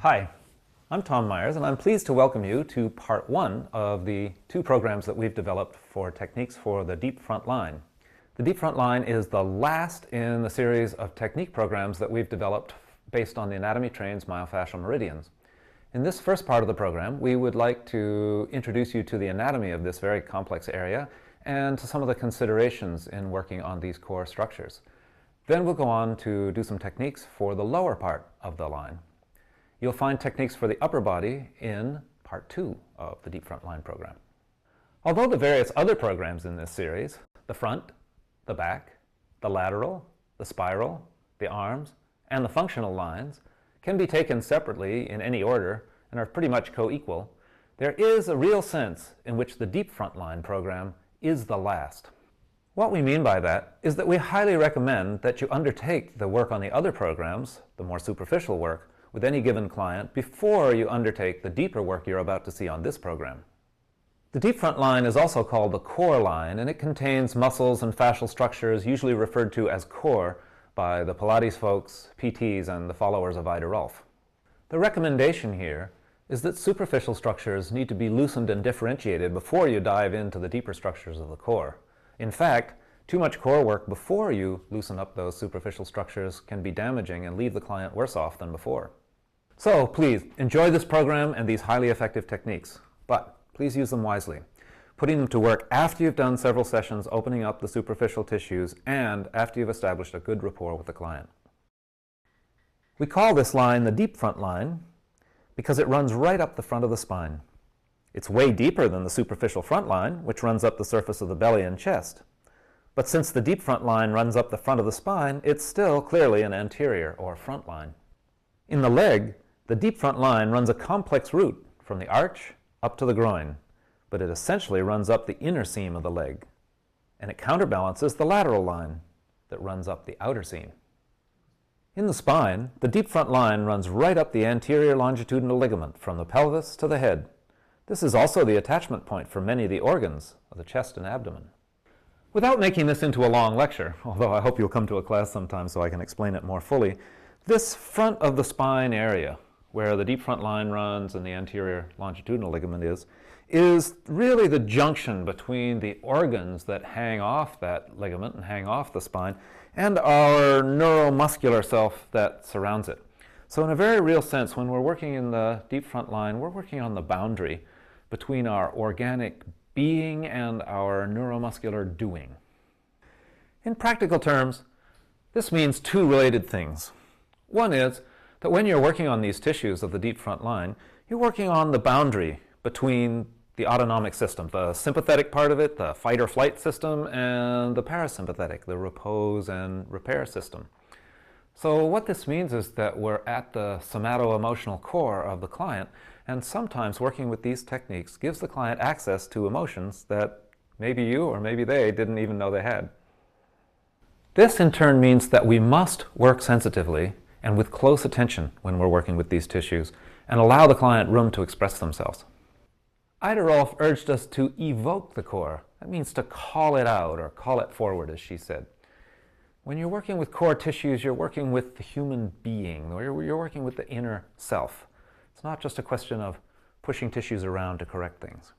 Hi, I'm Tom Myers, and I'm pleased to welcome you to part one of the two programs that we've developed for techniques for the deep front line. The deep front line is the last in the series of technique programs that we've developed based on the Anatomy Train's myofascial meridians. In this first part of the program, we would like to introduce you to the anatomy of this very complex area and to some of the considerations in working on these core structures. Then we'll go on to do some techniques for the lower part of the line. You'll find techniques for the upper body in part two of the Deep Front Line program. Although the various other programs in this series, the front, the back, the lateral, the spiral, the arms, and the functional lines, can be taken separately in any order and are pretty much co-equal, there is a real sense in which the Deep Front Line program is the last. What we mean by that is that we highly recommend that you undertake the work on the other programs, the more superficial work, with any given client before you undertake the deeper work you're about to see on this program. The deep front line is also called the core line, and it contains muscles and fascial structures usually referred to as core by the Pilates folks, PTs, and the followers of Ida Rolf. The recommendation here is that superficial structures need to be loosened and differentiated before you dive into the deeper structures of the core. In fact, too much core work before you loosen up those superficial structures can be damaging and leave the client worse off than before. So please, enjoy this program and these highly effective techniques, but please use them wisely, putting them to work after you've done several sessions opening up the superficial tissues and after you've established a good rapport with the client. We call this line the deep front line because it runs right up the front of the spine. It's way deeper than the superficial front line, which runs up the surface of the belly and chest. But since the deep front line runs up the front of the spine, it's still clearly an anterior or front line. In the leg, the deep front line runs a complex route from the arch up to the groin, but it essentially runs up the inner seam of the leg, and it counterbalances the lateral line that runs up the outer seam. In the spine, the deep front line runs right up the anterior longitudinal ligament from the pelvis to the head. This is also the attachment point for many of the organs of the chest and abdomen. Without making this into a long lecture, although I hope you'll come to a class sometime so I can explain it more fully, this front of the spine area, where the deep front line runs and the anterior longitudinal ligament is really the junction between the organs that hang off that ligament and hang off the spine and our neuromuscular self that surrounds it. So in a very real sense, when we're working in the deep front line, we're working on the boundary between our organic being and our neuromuscular doing. In practical terms, this means two related things. One is that when you're working on these tissues of the deep front line, you're working on the boundary between the autonomic system, the sympathetic part of it, the fight or flight system, and the parasympathetic, the repose and repair system. So what this means is that we're at the somato-emotional core of the client, and sometimes working with these techniques gives the client access to emotions that maybe you or maybe they didn't even know they had. This in turn means that we must work sensitively and with close attention when we're working with these tissues and allow the client room to express themselves. Ida Rolf urged us to evoke the core. That means to call it out or call it forward, as she said. When you're working with core tissues, you're working with the human being, or you're working with the inner self. It's not just a question of pushing tissues around to correct things.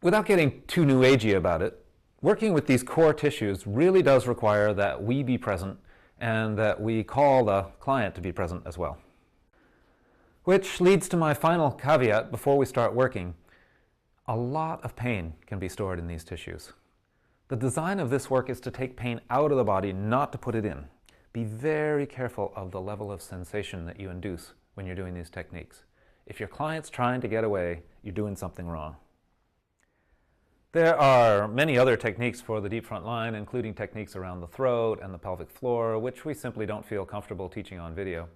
Without getting too new agey about it, working with these core tissues really does require that we be present and that we call the client to be present as well. Which leads to my final caveat before we start working. A lot of pain can be stored in these tissues. The design of this work is to take pain out of the body, not to put it in. Be very careful of the level of sensation that you induce when you're doing these techniques. If your client's trying to get away, you're doing something wrong. There are many other techniques for the deep front line, including techniques around the throat and the pelvic floor, which we simply don't feel comfortable teaching on video.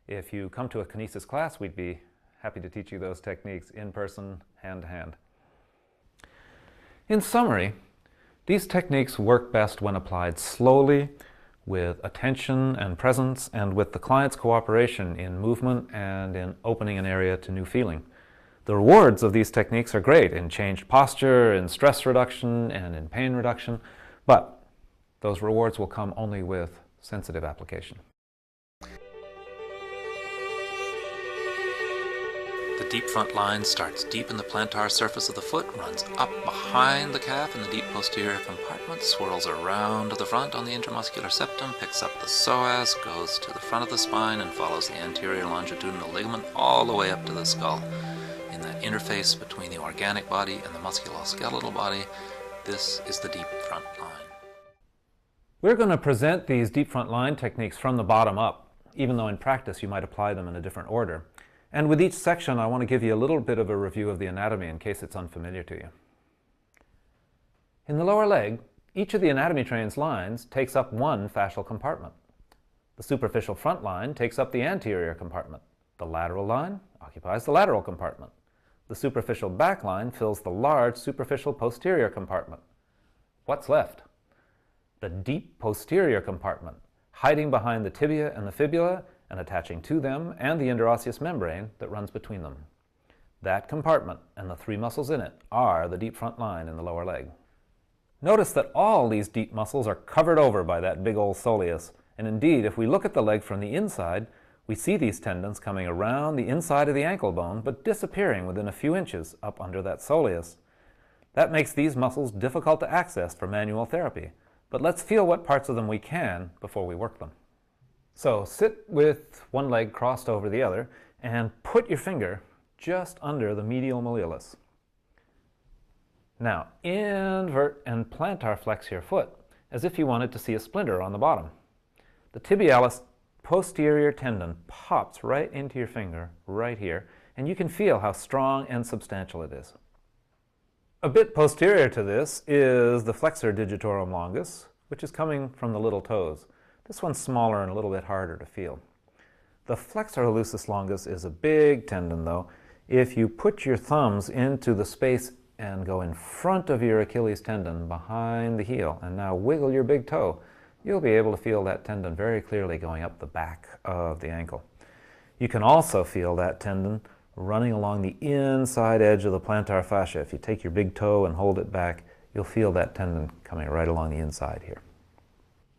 If you come to a kinesis class, we'd be happy to teach you those techniques in person, hand to hand. In summary, these techniques work best when applied slowly, with attention and presence, and with the client's cooperation in movement and in opening an area to new feeling. The rewards of these techniques are great in changed posture, in stress reduction, and in pain reduction, but those rewards will come only with sensitive application. The deep front line starts deep in the plantar surface of the foot, runs up behind the calf in the deep posterior compartment, swirls around to the front on the intramuscular septum, picks up the psoas, goes to the front of the spine, and follows the anterior longitudinal ligament all the way up to the skull. In that interface between the organic body and the musculoskeletal body, this is the deep front line. We're going to present these deep front line techniques from the bottom up, even though in practice you might apply them in a different order. And with each section, I want to give you a little bit of a review of the anatomy in case it's unfamiliar to you. In the lower leg, each of the anatomy train's lines takes up one fascial compartment. The superficial front line takes up the anterior compartment. The lateral line occupies the lateral compartment. The superficial back line fills the large superficial posterior compartment. What's left? The deep posterior compartment, hiding behind the tibia and the fibula and attaching to them and the interosseous membrane that runs between them. That compartment and the three muscles in it are the deep front line in the lower leg. Notice that all these deep muscles are covered over by that big old soleus, and indeed, if we look at the leg from the inside, we see these tendons coming around the inside of the ankle bone but disappearing within a few inches up under that soleus. That makes these muscles difficult to access for manual therapy, but let's feel what parts of them we can before we work them. So sit with one leg crossed over the other and put your finger just under the medial malleolus. Now invert and plantar flex your foot as if you wanted to see a splinter on the bottom. The tibialis posterior tendon pops right into your finger right here, and you can feel how strong and substantial it is. A bit posterior to this is the flexor digitorum longus, which is coming from the little toes. This one's smaller and a little bit harder to feel. The flexor hallucis longus is a big tendon though. If you put your thumbs into the space and go in front of your Achilles tendon behind the heel and now wiggle your big toe, you'll be able to feel that tendon very clearly going up the back of the ankle. You can also feel that tendon running along the inside edge of the plantar fascia. If you take your big toe and hold it back, you'll feel that tendon coming right along the inside here.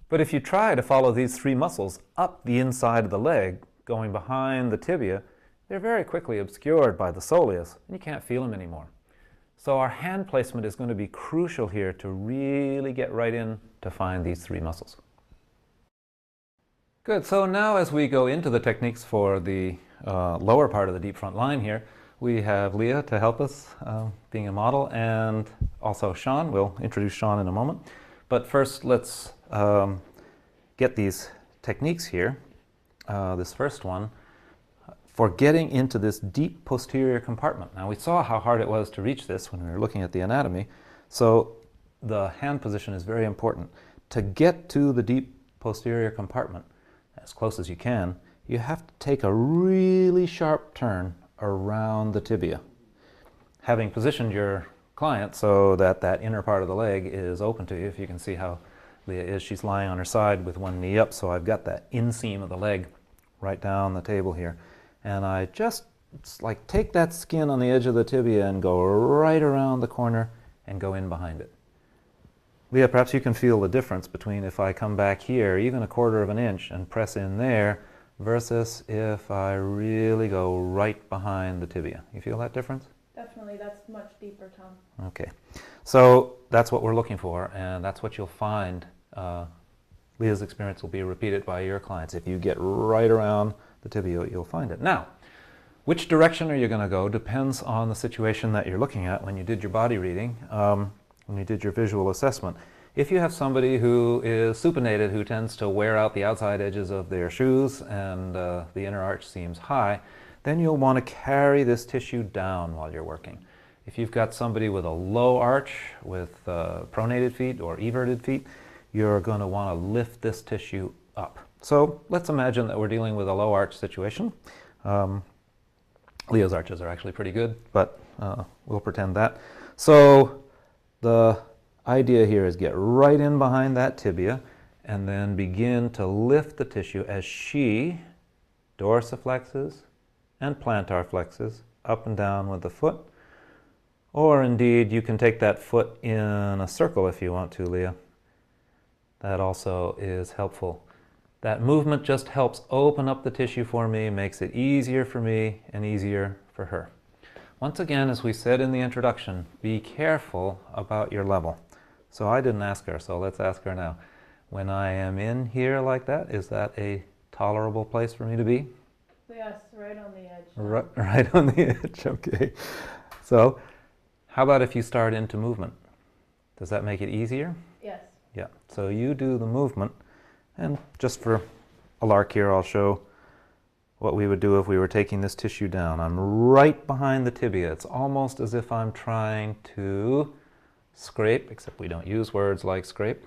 But if you try to follow these three muscles up the inside of the leg, going behind the tibia, they're very quickly obscured by the soleus, and you can't feel them anymore. So our hand placement is going to be crucial here to really get right in to find these three muscles. Good, so now as we go into the techniques for the lower part of the deep front line here, we have Leah to help us, being a model, and also Sean. We'll introduce Sean in a moment. But first, let's get these techniques here. This first one, for getting into this deep posterior compartment. Now, we saw how hard it was to reach this when we were looking at the anatomy, so the hand position is very important. To get to the deep posterior compartment, as close as you can, you have to take a really sharp turn around the tibia. Having positioned your client so that that inner part of the leg is open to you, if you can see how Leah is, she's lying on her side with one knee up, so I've got that inseam of the leg right down the table here. And I just like take that skin on the edge of the tibia and go right around the corner and go in behind it. Leah, perhaps you can feel the difference between if I come back here, even 1/4 of an inch, and press in there, versus if I really go right behind the tibia. You feel that difference? Definitely, that's much deeper, Tom. Okay, so that's what we're looking for, and that's what you'll find. Leah's experience will be repeated by your clients. If you get right around the tibia, you'll find it. Now, which direction are you going to go depends on the situation that you're looking at when you did your body reading, when you did your visual assessment. If you have somebody who is supinated, who tends to wear out the outside edges of their shoes and the inner arch seems high, then you'll want to carry this tissue down while you're working. If you've got somebody with a low arch, with pronated feet or everted feet, you're going to want to lift this tissue up. So let's imagine that we're dealing with a low arch situation. Leah's arches are actually pretty good, but we'll pretend that. So the idea here is get right in behind that tibia and then begin to lift the tissue as she dorsiflexes and plantar flexes up and down with the foot. Or indeed, you can take that foot in a circle if you want to, Leah. That also is helpful. That movement just helps open up the tissue for me, makes it easier for me and easier for her. Once again, as we said in the introduction, be careful about your level. So I didn't ask her, so let's ask her now. When I am in here like that, is that a tolerable place for me to be? Yes, right on the edge. Right on the edge, okay. So, how about if you start into movement? Does that make it easier? Yes. Yeah, so you do the movement, and just for a lark here, I'll show what we would do if we were taking this tissue down. I'm right behind the tibia. It's almost as if I'm trying to scrape, except we don't use words like scrape,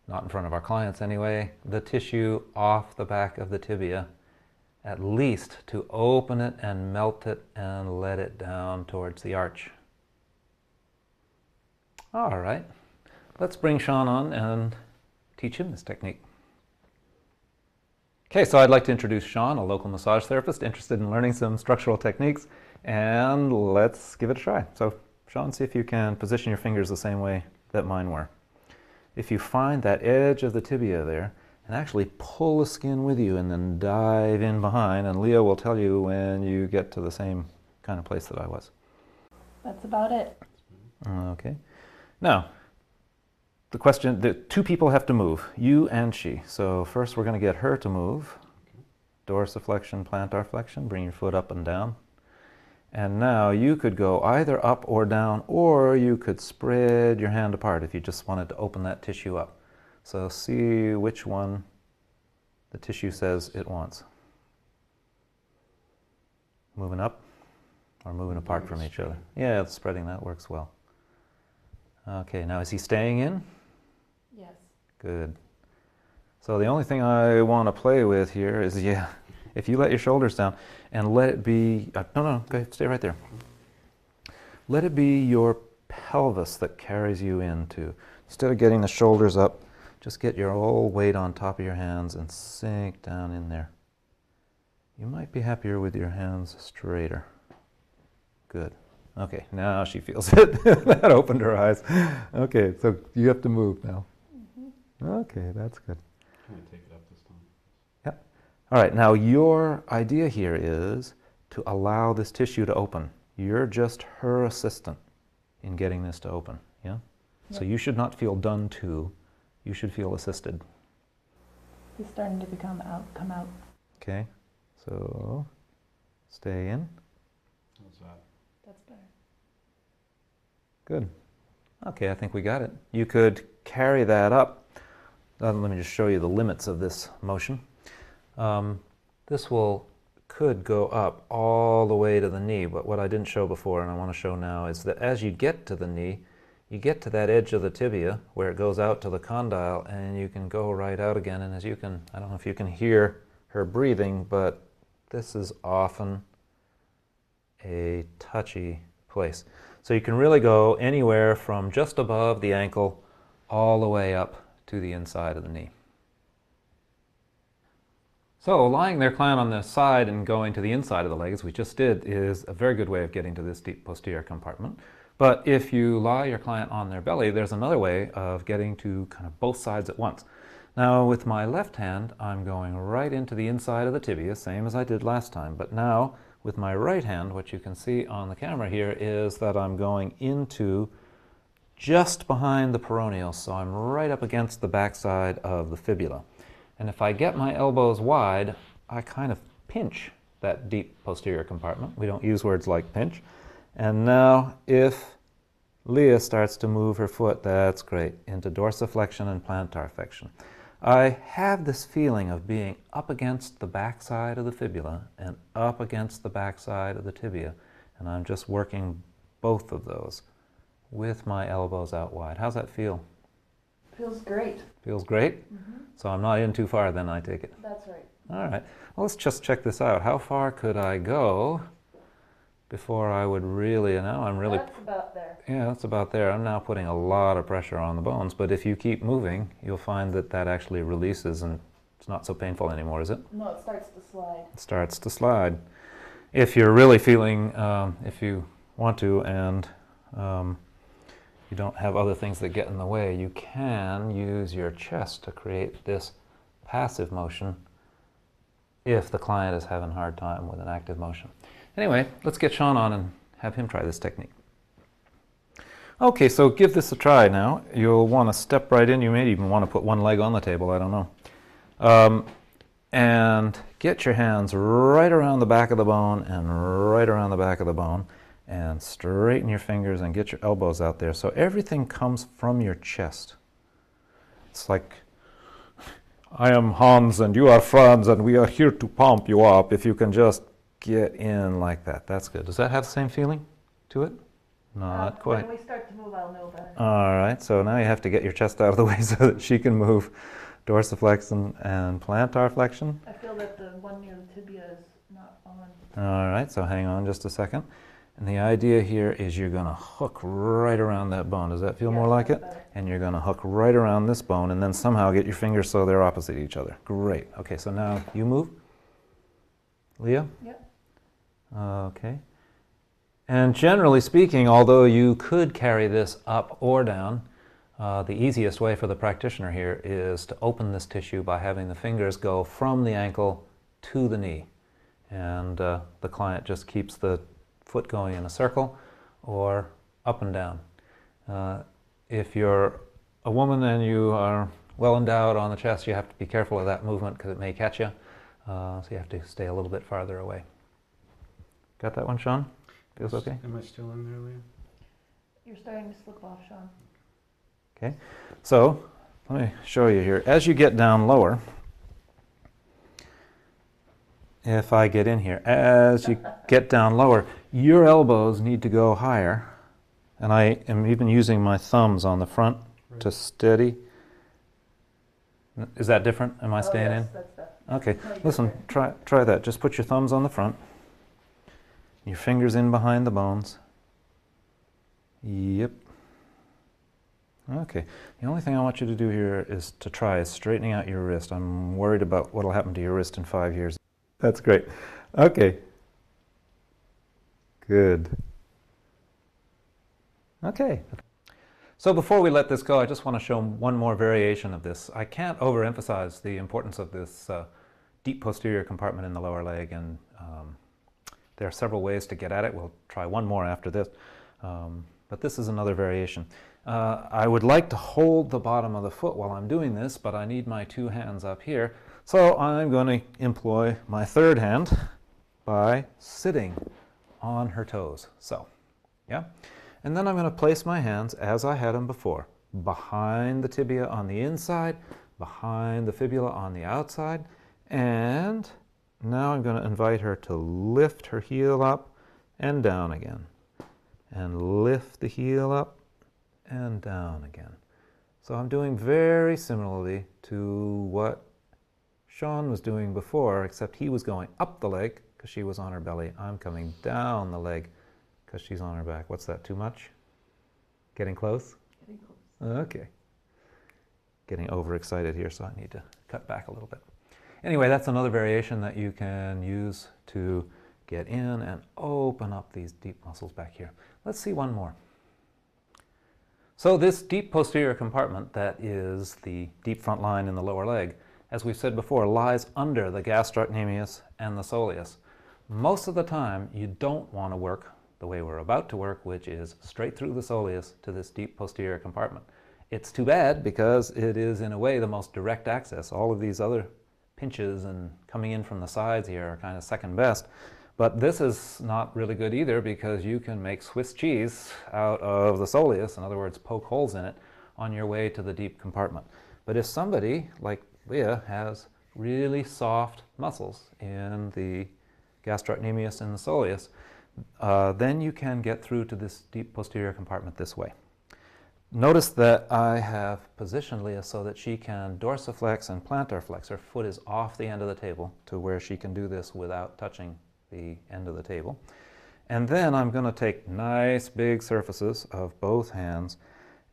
not in front of our clients anyway, the tissue off the back of the tibia, at least to open it and melt it and let it down towards the arch. All right, let's bring Sean on and teach him this technique. Okay, so I'd like to introduce Sean, a local massage therapist interested in learning some structural techniques, and let's give it a try. So, Sean, see if you can position your fingers the same way that mine were. If you find that edge of the tibia there, and actually pull the skin with you and then dive in behind, and Leah will tell you when you get to the same kind of place that I was. That's about it. Okay. Now, the question, the two people have to move, you and she. So first we're going to get her to move. Dorsiflexion, plantar flexion, bring your foot up and down. And now you could go either up or down, or you could spread your hand apart if you just wanted to open that tissue up. So see which one the tissue says it wants. Moving up or moving apart from each other. Yeah, spreading, that works well. Okay, now is he staying in? Yes. Good. So the only thing I want to play with here is, yeah, if you let your shoulders down and let it be, no, go ahead, stay right there. Let it be your pelvis that carries you into. Instead of getting the shoulders up, just get your whole weight on top of your hands and sink down in there. You might be happier with your hands straighter. Good. Okay, now she feels it. That opened her eyes. Okay, so you have to move now. Okay, that's good. Can I take it up this time? Yep. All right, now your idea here is to allow this tissue to open. You're just her assistant in getting this to open, yeah? So you should not feel done to, you should feel assisted. He's starting to come out. Okay, so stay in. What's that? That's better. Good. Okay, I think we got it. You could carry that up. Let me just show you the limits of this motion. This could go up all the way to the knee, but what I didn't show before and I want to show now is that as you get to the knee, you get to that edge of the tibia where it goes out to the condyle, and you can go right out again. And as you can, I don't know if you can hear her breathing, but this is often a touchy place. So you can really go anywhere from just above the ankle all the way up to the inside of the knee. So lying their client on the side and going to the inside of the leg, as we just did, is a very good way of getting to this deep posterior compartment. But if you lie your client on their belly, there's another way of getting to kind of both sides at once. Now with my left hand, I'm going right into the inside of the tibia, same as I did last time. But now with my right hand, what you can see on the camera here is that I'm going into just behind the peroneal, so I'm right up against the backside of the fibula. And if I get my elbows wide, I kind of pinch that deep posterior compartment. We don't use words like pinch. And now if Leah starts to move her foot, that's great, into dorsiflexion and plantar flexion. I have this feeling of being up against the backside of the fibula and up against the backside of the tibia, and I'm just working both of those with my elbows out wide. How's that feel? Feels great. Feels great? So I'm not in too far then, I take it. That's right. All right, well, let's just check this out. How far could I go before I would really, now I'm really... That's about there. Yeah, that's about there. I'm now putting a lot of pressure on the bones, but if you keep moving, you'll find that that actually releases and it's not so painful anymore, is it? No, it starts to slide. It starts to slide. If you're really feeling, if you want to, and you don't have other things that get in the way, you can use your chest to create this passive motion if the client is having a hard time with an active motion. Anyway, let's get Sean on and have him try this technique. Okay, so give this a try now. You'll want to step right in. You may even want to put one leg on the table, I don't know. And get your hands right around the back of the bone and right around the back of the bone, and straighten your fingers and get your elbows out there so everything comes from your chest. It's like, I am Hans and you are Franz and we are here to pump you up. If you can just get in like that, that's good. Does that have the same feeling to it? Not quite. When we start to move, I'll know better. All right, so now you have to get your chest out of the way so that she can move dorsiflexion and plantar flexion. I feel that the one near the tibia is not on. All right, so hang on just a second. And the idea here is you're going to hook right around that bone. Does that feel more like it? Better. And you're going to hook right around this bone and then somehow get your fingers so they're opposite each other. Great. Okay, so now you move. Leah? Yep. Okay. And generally speaking, although you could carry this up or down, the easiest way for the practitioner here is to open this tissue by having the fingers go from the ankle to the knee. And the client just keeps the foot going in a circle or up and down. If you're a woman and you are well endowed on the chest, you have to be careful of that movement because it may catch you. So you have to stay a little bit farther away. Got that one, Sean? Feels okay? Am I still in there, Leah? You're starting to slip off, Sean. Okay, so let me show you here. As you get down lower, if I get in here, as you get down lower, your elbows need to go higher. And I am even using my thumbs on the front to steady. Is that different? Am I staying in? That's that. Okay, No, you're listen, okay. try that. Just put your thumbs on the front. Your fingers in behind the bones. Yep. Okay. The only thing I want you to do here is to try is straightening out your wrist. I'm worried about what will happen to your wrist in 5 years. That's great. Okay. Good. Okay. So before we let this go, I just want to show one more variation of this. I can't overemphasize the importance of this deep posterior compartment in the lower leg, and there are several ways to get at it. We'll try one more after this, but this is another variation. I would like to hold the bottom of the foot while I'm doing this, but I need my two hands up here, so I'm going to employ my third hand by sitting on her toes. So, yeah. And then I'm going to place my hands, as I had them before, behind the tibia on the inside, behind the fibula on the outside, and now I'm going to invite her to lift her heel up and down again, and lift the heel up and down again. So I'm doing very similarly to what Sean was doing before, except he was going up the leg because she was on her belly. I'm coming down the leg because she's on her back. What's that, too much? Getting close? Getting close. Okay. Getting overexcited here, so I need to cut back a little bit. Anyway, that's another variation that you can use to get in and open up these deep muscles back here. Let's see one more. So this deep posterior compartment, that is the deep front line in the lower leg, as we said before, lies under the gastrocnemius and the soleus. Most of the time, you don't want to work the way we're about to work, which is straight through the soleus to this deep posterior compartment. It's too bad because it is, in a way, the most direct access. All of these other pinches and coming in from the sides here are kind of second best. But this is not really good either because you can make Swiss cheese out of the soleus, in other words, poke holes in it, on your way to the deep compartment. But if somebody, like Leah, has really soft muscles in the gastrocnemius and the soleus, then you can get through to this deep posterior compartment this way. Notice that I have positioned Leah so that she can dorsiflex and plantar flex. Her foot is off the end of the table to where she can do this without touching the end of the table. And then I'm going to take nice big surfaces of both hands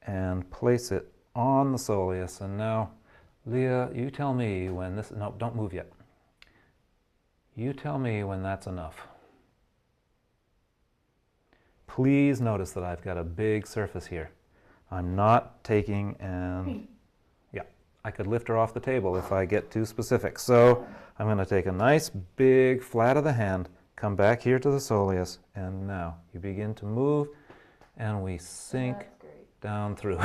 and place it on the soleus. And now, Leah, you tell me when this, no, don't move yet. You tell me when that's enough. Please notice that I've got a big surface here. I'm not taking and, yeah, I could lift her off the table if I get too specific. So I'm going to take a nice big flat of the hand come back here to the soleus, and now you begin to move, and we sink That's great. down through.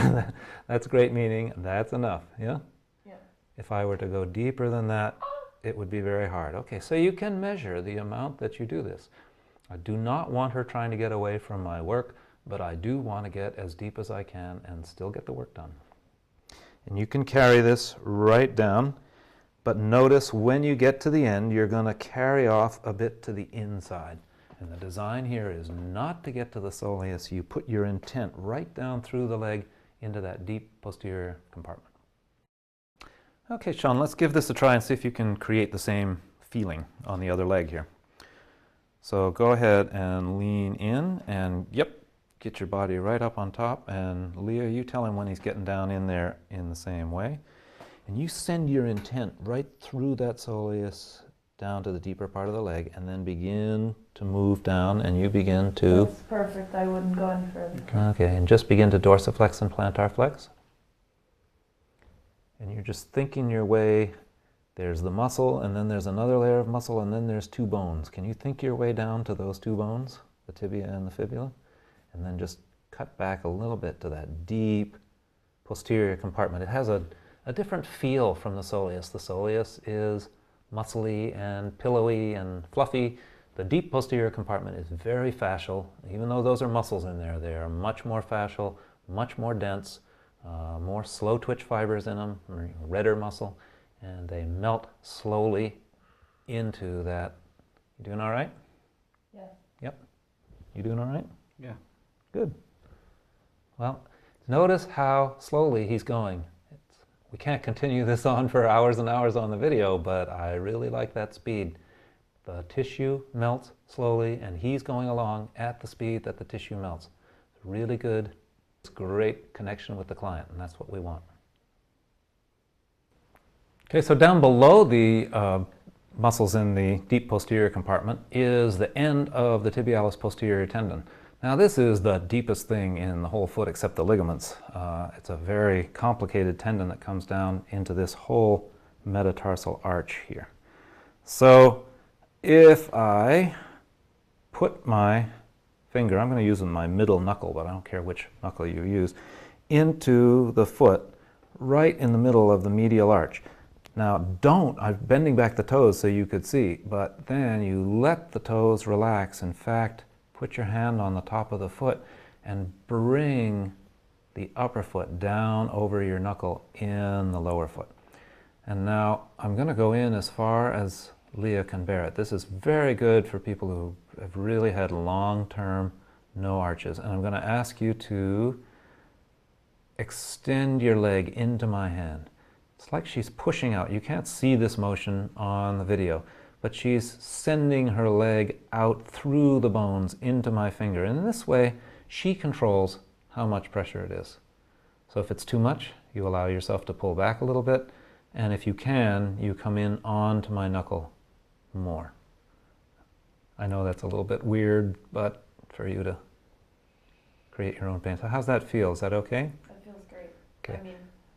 That's great, meaning that's enough, yeah? Yeah. If I were to go deeper than that, it would be very hard. Okay, so you can measure the amount that you do this. I do not want her trying to get away from my work, but I do want to get as deep as I can and still get the work done. And you can carry this right down, but notice when you get to the end, you're going to carry off a bit to the inside. And the design here is not to get to the soleus. You put your intent right down through the leg into that deep posterior compartment. Okay, Sean, let's give this a try and see if you can create the same feeling on the other leg here. So go ahead and lean in and, yep, get your body right up on top. And Leah, you tell him when he's getting down in there in the same way. And you send your intent right through that soleus down to the deeper part of the leg, and then begin to move down, and you begin to... That's perfect. I wouldn't go any further. Okay, and just begin to dorsiflex and plantar flex. And you're just thinking your way. There's the muscle, and then there's another layer of muscle, and then there's two bones. Can you think your way down to those two bones, the tibia and the fibula? And then just cut back a little bit to that deep posterior compartment. It has a different feel from the soleus. The soleus is muscly and pillowy and fluffy. The deep posterior compartment is very fascial. Even though those are muscles in there, they are much more fascial, much more dense, more slow twitch fibers in them, redder muscle, and they melt slowly into that. You doing all right? Yeah. Yep. You doing all right? Yeah. Good. Well, notice how slowly he's going. We can't continue this on for hours and hours on the video, but I really like that speed. The tissue melts slowly, and he's going along at the speed that the tissue melts. It's really good. It's great connection with the client, and that's what we want. Okay, so down below the muscles in the deep posterior compartment is the end of the tibialis posterior tendon. Now this is the deepest thing in the whole foot except the ligaments. It's a very complicated tendon that comes down into this whole metatarsal arch here. So if I put my finger, I'm going to use my middle knuckle, but I don't care which knuckle you use, into the foot right in the middle of the medial arch. Now I'm bending back the toes so you could see, but then you let the toes relax. In fact, put your hand on the top of the foot and bring the upper foot down over your knuckle in the lower foot. And now I'm going to go in as far as Leah can bear it. This is very good for people who have really had long-term no arches. And I'm going to ask you to extend your leg into my hand. It's like she's pushing out. You can't see this motion on the video, but she's sending her leg out through the bones into my finger. And in this way, she controls how much pressure it is. So if it's too much, you allow yourself to pull back a little bit. And if you can, you come in onto my knuckle more. I know that's a little bit weird, but for you to create your own pain. So how's that feel? Is that okay? That feels great. Okay. I mean,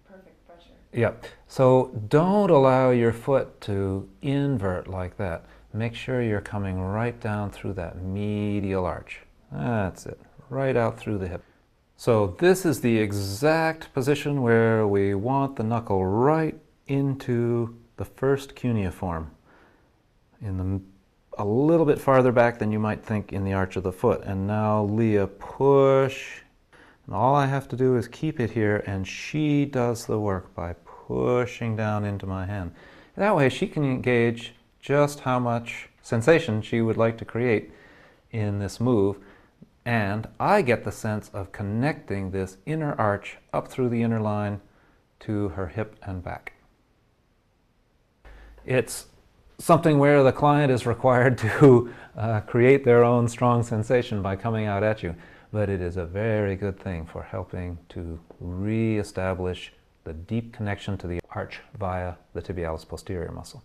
perfect pressure. Yep. So don't allow your foot to invert like that. Make sure you're coming right down through that medial arch. That's it. Right out through the hip. So this is the exact position where we want the knuckle right into the first cuneiform. A little bit farther back than you might think in the arch of the foot. And now Leah, push. And all I have to do is keep it here, and she does the work by pushing down into my hand. That way she can gauge just how much sensation she would like to create in this move, and I get the sense of connecting this inner arch up through the inner line to her hip and back. It's something where the client is required to create their own strong sensation by coming out at you, but it is a very good thing for helping to re-establish the deep connection to the arch via the tibialis posterior muscle.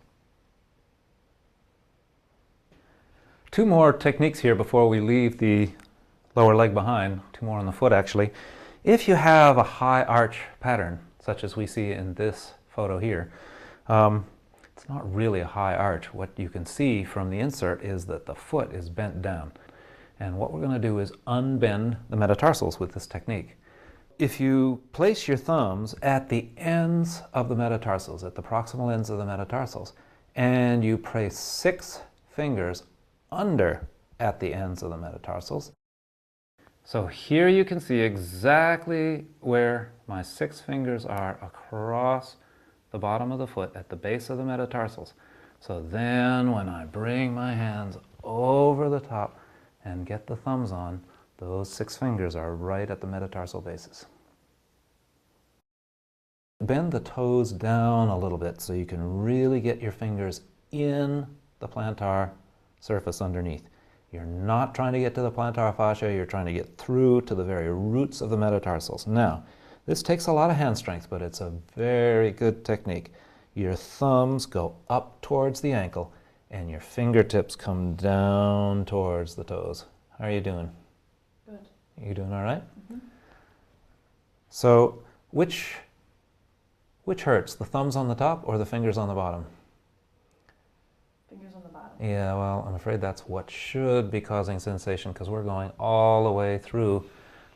Two more techniques here before we leave the lower leg behind, two more on the foot actually. If you have a high arch pattern, such as we see in this photo here, it's not really a high arch. What you can see from the insert is that the foot is bent down. And what we're going to do is unbend the metatarsals with this technique. If you place your thumbs at the ends of the metatarsals, at the proximal ends of the metatarsals, and you place 6 fingers under at the ends of the metatarsals. So here you can see exactly where my 6 fingers are across the bottom of the foot at the base of the metatarsals. So then when I bring my hands over the top and get the thumbs on, those 6 fingers are right at the metatarsal bases. Bend the toes down a little bit so you can really get your fingers in the plantar surface underneath. You're not trying to get to the plantar fascia, you're trying to get through to the very roots of the metatarsals. Now, this takes a lot of hand strength, but it's a very good technique. Your thumbs go up towards the ankle and your fingertips come down towards the toes. How are you doing? Good. You doing all right? Mm-hmm. So, which hurts, the thumbs on the top or the fingers on the bottom? Fingers on the bottom. Yeah, well, I'm afraid that's what should be causing sensation because we're going all the way through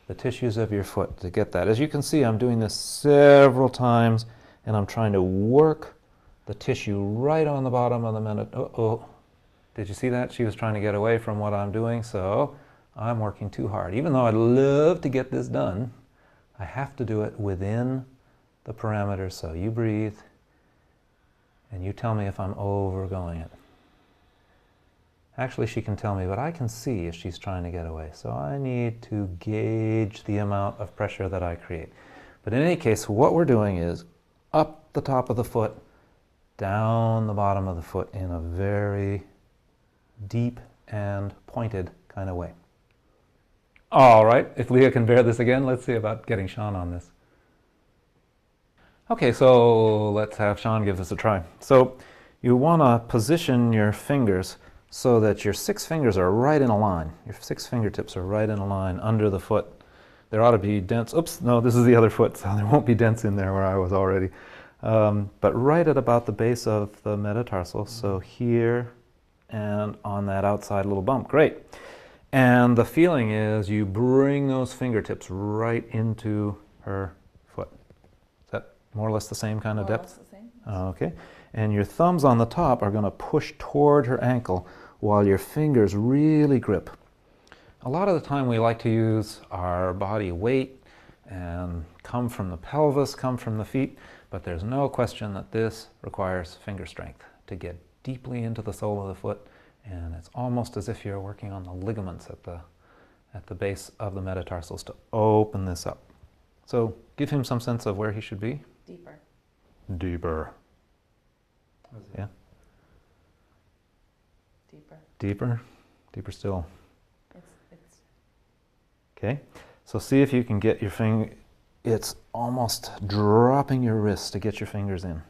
the tissues of your foot to get that. As you can see, I'm doing this several times and I'm trying to work the tissue right on the bottom of the Uh-oh. Did you see that? She was trying to get away from what I'm doing, so I'm working too hard. Even though I'd love to get this done, I have to do it within the parameters. So you breathe and you tell me if I'm overgoing it. Actually, she can tell me, but I can see if she's trying to get away. So I need to gauge the amount of pressure that I create. But in any case, what we're doing is up the top of the foot, down the bottom of the foot in a very deep and pointed kind of way. All right, if Leah can bear this again, let's see about getting Sean on this. Okay, so let's have Sean give this a try. So you want to position your fingers so that your 6 fingers are right in a line. Your 6 fingertips are right in a line under the foot. There ought to be dents. Oops, no, this is the other foot, so there won't be dents in there where I was already. But right at about the base of the metatarsal, so here and on that outside little bump. Great. And the feeling is you bring those fingertips right into her foot. Is that more or less the same kind of More or depth? less the same. Okay. And your thumbs on the top are going to push toward her ankle while your fingers really grip. A lot of the time we like to use our body weight and come from the pelvis, come from the feet, but there's no question that this requires finger strength to get deeply into the sole of the foot, and it's almost as if you're working on the ligaments at the base of the metatarsals to open this up. So give him some sense of where he should be. Deeper. Deeper. Yeah. Deeper. Deeper. Deeper still. It's. Okay. So see if you can get your finger. It's almost dropping your wrist to get your fingers in.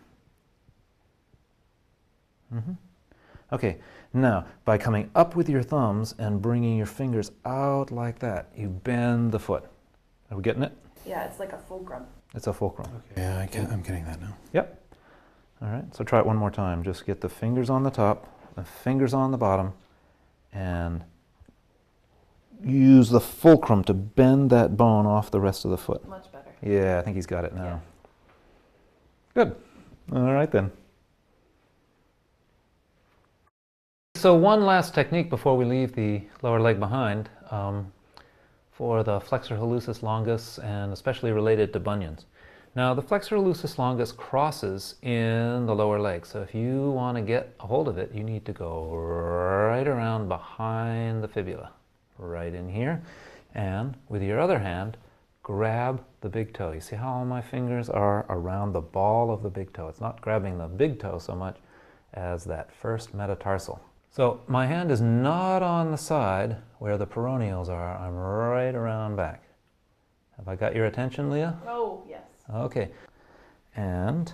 Okay. Now, by coming up with your thumbs and bringing your fingers out like that, you bend the foot. Are we getting it? Yeah, it's like a fulcrum. It's a fulcrum. Okay, yeah, I'm getting that now. Yep. All right, so try it one more time. Just get the fingers on the top, the fingers on the bottom, and use the fulcrum to bend that bone off the rest of the foot. Much better. Yeah, I think he's got it now. Yeah. Good. All right then. So one last technique before we leave the lower leg behind for the flexor hallucis longus and especially related to bunions. Now the flexor hallucis longus crosses in the lower leg, so if you want to get a hold of it, you need to go right around behind the fibula, right in here, and with your other hand, grab the big toe. You see how all my fingers are around the ball of the big toe? It's not grabbing the big toe so much as that first metatarsal. So my hand is not on the side where the peroneals are. I'm right around back. Have I got your attention, Leah? Oh, yes. Okay. And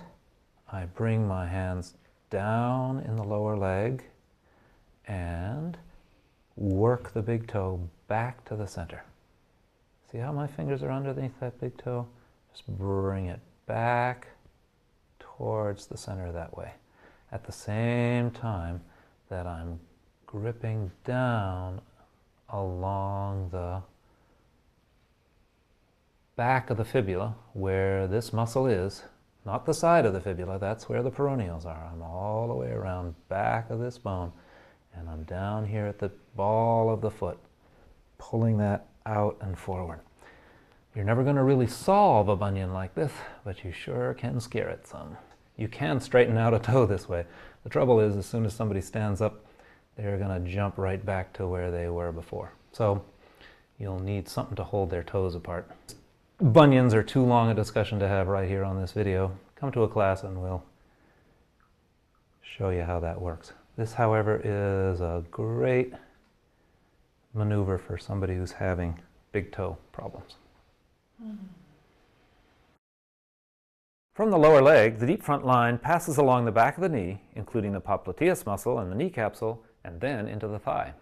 I bring my hands down in the lower leg and work the big toe back to the center. See how my fingers are underneath that big toe? Just bring it back towards the center that way. at the same time that I'm gripping down along the back of the fibula where this muscle is, not the side of the fibula, that's where the peroneals are. I'm all the way around back of this bone, and I'm down here at the ball of the foot, pulling that out and forward. You're never going to really solve a bunion like this, but you sure can scare it some. You can straighten out a toe this way. The trouble is, as soon as somebody stands up, they're going to jump right back to where they were before. So you'll need something to hold their toes apart. Bunions are too long a discussion to have right here on this video. Come to a class and we'll show you how that works. This, however, is a great maneuver for somebody who's having big toe problems. From the lower leg, the deep front line passes along the back of the knee, including the popliteus muscle and the knee capsule, and then into the thigh.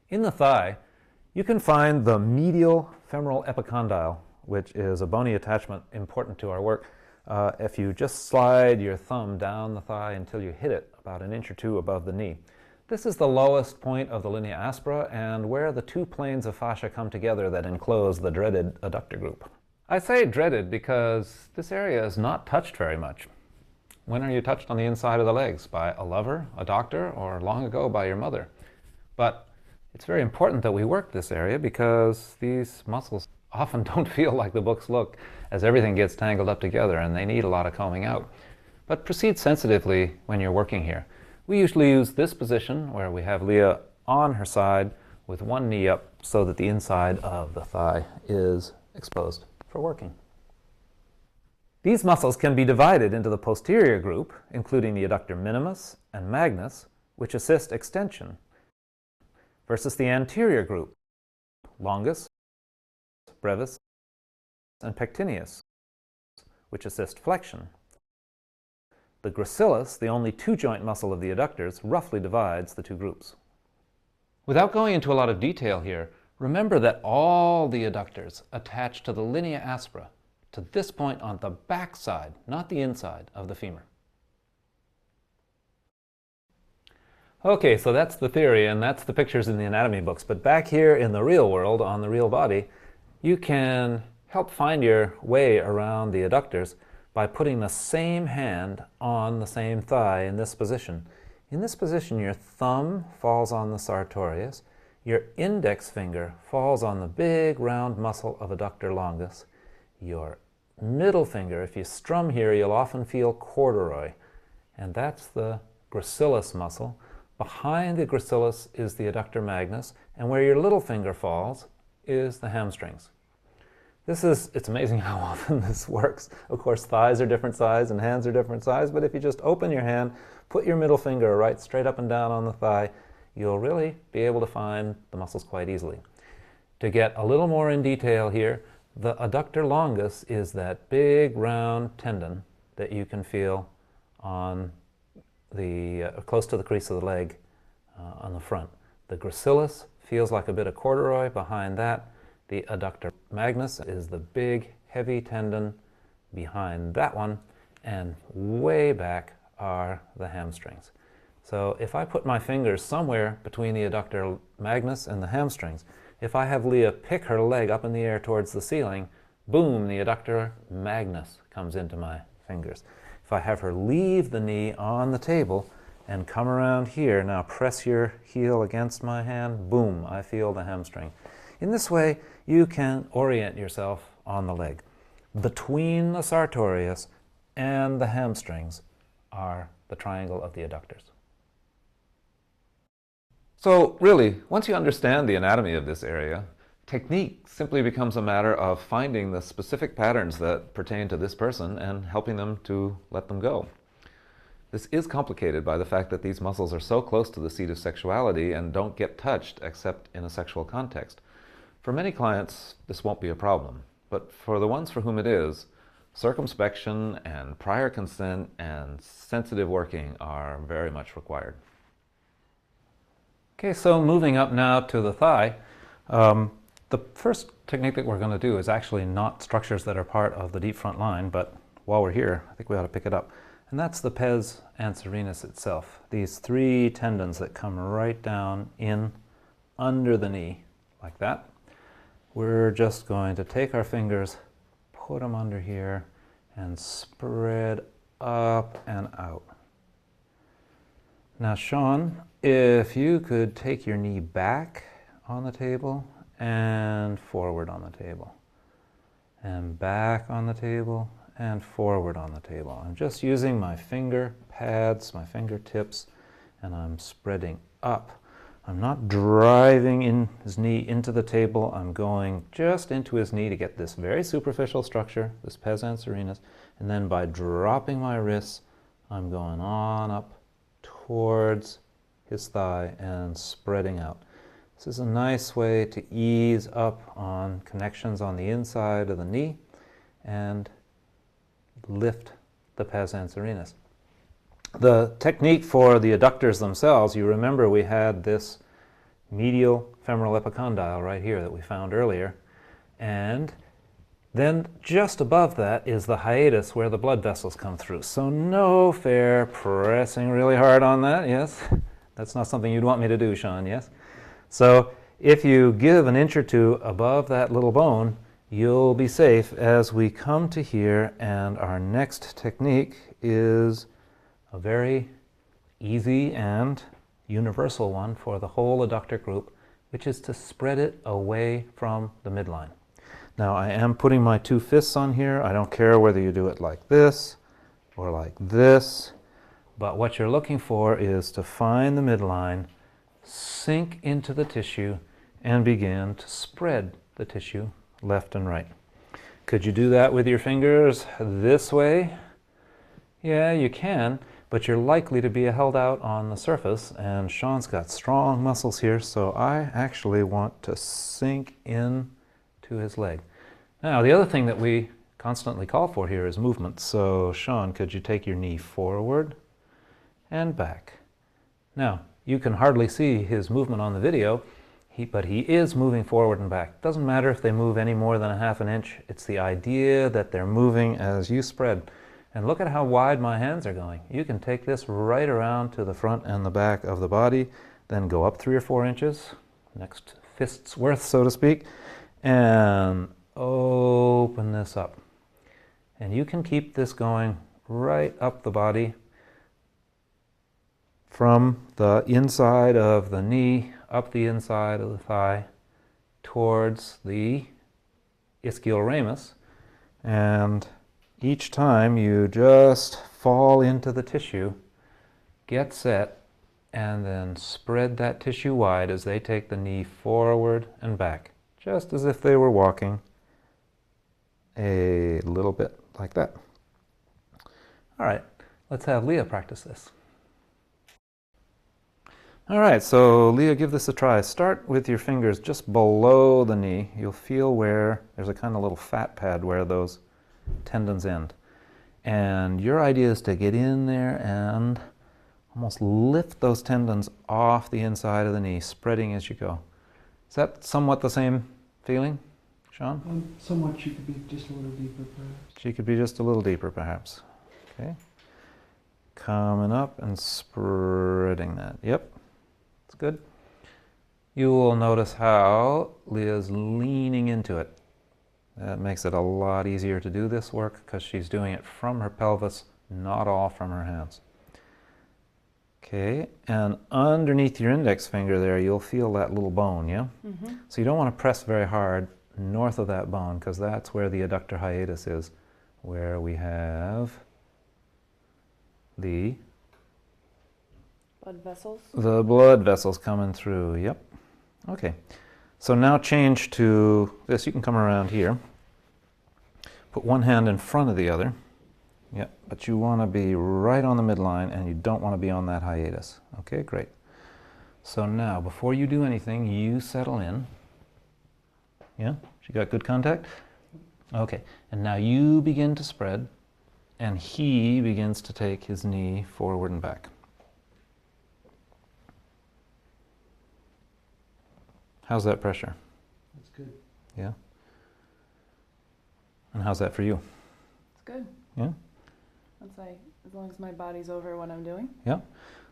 In the thigh, you can find the medial femoral epicondyle, which is a bony attachment important to our work. If you just slide your thumb down the thigh until you hit it about an inch or two above the knee. This is the lowest point of the linea aspera and where the two planes of fascia come together that enclose the dreaded adductor group. I say dreaded because this area is not touched very much. When are you touched on the inside of the legs? By a lover, a doctor, or long ago by your mother? But it's very important that we work this area because these muscles often don't feel like the books look as everything gets tangled up together and they need a lot of combing out. But proceed sensitively when you're working here. We usually use this position where we have Leah on her side with one knee up so that the inside of the thigh is exposed for working. These muscles can be divided into the posterior group, including the adductor minimus and magnus, which assist extension, versus the anterior group, longus, brevis, and pectineus, which assist flexion. The gracilis, the only two-joint muscle of the adductors, roughly divides the two groups. Without going into a lot of detail here, remember that all the adductors attach to the linea aspera, to this point on the back side, not the inside of the femur. Okay, so that's the theory, and that's the pictures in the anatomy books. But back here in the real world, on the real body, you can help find your way around the adductors by putting the same hand on the same thigh in this position. In this position, your thumb falls on the sartorius, your index finger falls on the big round muscle of adductor longus. Your middle finger, if you strum here, you'll often feel corduroy, and that's the gracilis muscle. Behind the gracilis is the adductor magnus, and where your little finger falls is the hamstrings. It's amazing how often this works. Of course, thighs are different size and hands are different size, but if you just open your hand, put your middle finger right straight up and down on the thigh, you'll really be able to find the muscles quite easily. To get a little more in detail here, the adductor longus is that big round tendon that you can feel on the close to the crease of the leg on the front. The gracilis feels like a bit of corduroy behind that. The adductor magnus is the big, heavy tendon behind that one, and way back are the hamstrings. So if I put my fingers somewhere between the adductor magnus and the hamstrings, if I have Leah pick her leg up in the air towards the ceiling, boom, the adductor magnus comes into my fingers. If I have her leave the knee on the table and come around here, now press your heel against my hand, boom, I feel the hamstring. In this way, you can orient yourself on the leg. Between the sartorius and the hamstrings are the triangle of the adductors. So really, once you understand the anatomy of this area, technique simply becomes a matter of finding the specific patterns that pertain to this person and helping them to let them go. This is complicated by the fact that these muscles are so close to the seat of sexuality and don't get touched except in a sexual context. For many clients, this won't be a problem, but for the ones for whom it is, circumspection and prior consent and sensitive working are very much required. Okay, so moving up now to the thigh, the first technique that we're going to do is actually not structures that are part of the deep front line, but while we're here, I think we ought to pick it up. And that's the pes anserinus itself. These three tendons that come right down in under the knee, like that. We're just going to take our fingers, put them under here, and spread up and out. Now, Sean, if you could take your knee back on the table and forward on the table, and back on the table and forward on the table. I'm just using my finger pads, my fingertips, and I'm spreading up. I'm not driving in his knee into the table. I'm going just into his knee to get this very superficial structure, this pes anserinus, and then by dropping my wrists, I'm going on up towards his thigh and spreading out. This is a nice way to ease up on connections on the inside of the knee and lift the pes anserinus. The technique for the adductors themselves, you remember we had this medial femoral epicondyle right here that we found earlier, and then just above that is the hiatus where the blood vessels come through. So no fair pressing really hard on that, yes? That's not something you'd want me to do, Sean, yes? So if you give an inch or two above that little bone, you'll be safe as we come to here, and our next technique is a very easy and universal one for the whole adductor group, which is to spread it away from the midline. Now, I am putting my two fists on here. I don't care whether you do it like this or like this, but what you're looking for is to find the midline, sink into the tissue, and begin to spread the tissue left and right. Could you do that with your fingers this way? Yeah, you can, but you're likely to be held out on the surface, and Sean's got strong muscles here, so I actually want to sink in to his leg. Now, the other thing that we constantly call for here is movement. So, Sean, could you take your knee forward and back? Now, you can hardly see his movement on the video, but he is moving forward and back. Doesn't matter if they move any more than a half an inch. It's the idea that they're moving as you spread. And look at how wide my hands are going. You can take this right around to the front and the back of the body, then go up 3 or 4 inches, next fist's worth, so to speak, and open this up. And you can keep this going right up the body from the inside of the knee, up the inside of the thigh, towards the ischial ramus, and each time you just fall into the tissue, get set, and then spread that tissue wide as they take the knee forward and back, just as if they were walking a little bit like that. All right, let's have Leah practice this. All right, so Leah, give this a try. Start with your fingers just below the knee. You'll feel where there's a kind of little fat pad where those tendons end. And your idea is to get in there and almost lift those tendons off the inside of the knee, spreading as you go. Is that somewhat the same feeling, Sean? Somewhat. She could be just a little deeper, perhaps. She could be just a little deeper, perhaps. Okay. Coming up and spreading that. Yep. That's good. You will notice how Leah's leaning into it. That makes it a lot easier to do this work because she's doing it from her pelvis, not all from her hands. Okay, and underneath your index finger there, you'll feel that little bone, yeah? Mm-hmm. So you don't want to press very hard north of that bone because that's where the adductor hiatus is, where we have the Blood vessels. blood vessels coming through, yep. Okay, so now change to this. You can come around here. Put one hand in front of the other. Yep, but you want to be right on the midline and you don't want to be on that hiatus. Okay, great. So now, before you do anything, you settle in. Yeah, she got good contact? Okay, and now you begin to spread and he begins to take his knee forward and back. How's that pressure? That's good. Yeah? And how's that for you? It's good. Yeah? as long as my body's over what I'm doing. Yeah.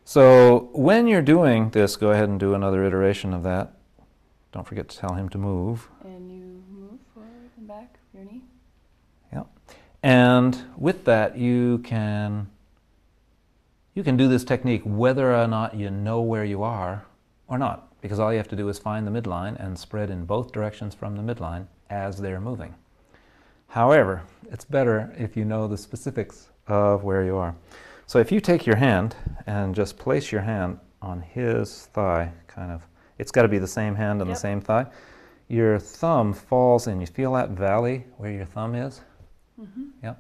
So when you're doing this, go ahead and do another iteration of that. Don't forget to tell him to move. And you move forward and back your knee. Yeah. And with that, you can do this technique whether or not you know where you are or not, because all you have to do is find the midline and spread in both directions from the midline as they're moving. However, it's better if you know the specifics of where you are. So if you take your hand and just place your hand on his thigh, it's got to be the same hand and the same thigh. Your thumb falls in. You feel that valley where your thumb is? Mm-hmm. Yeah.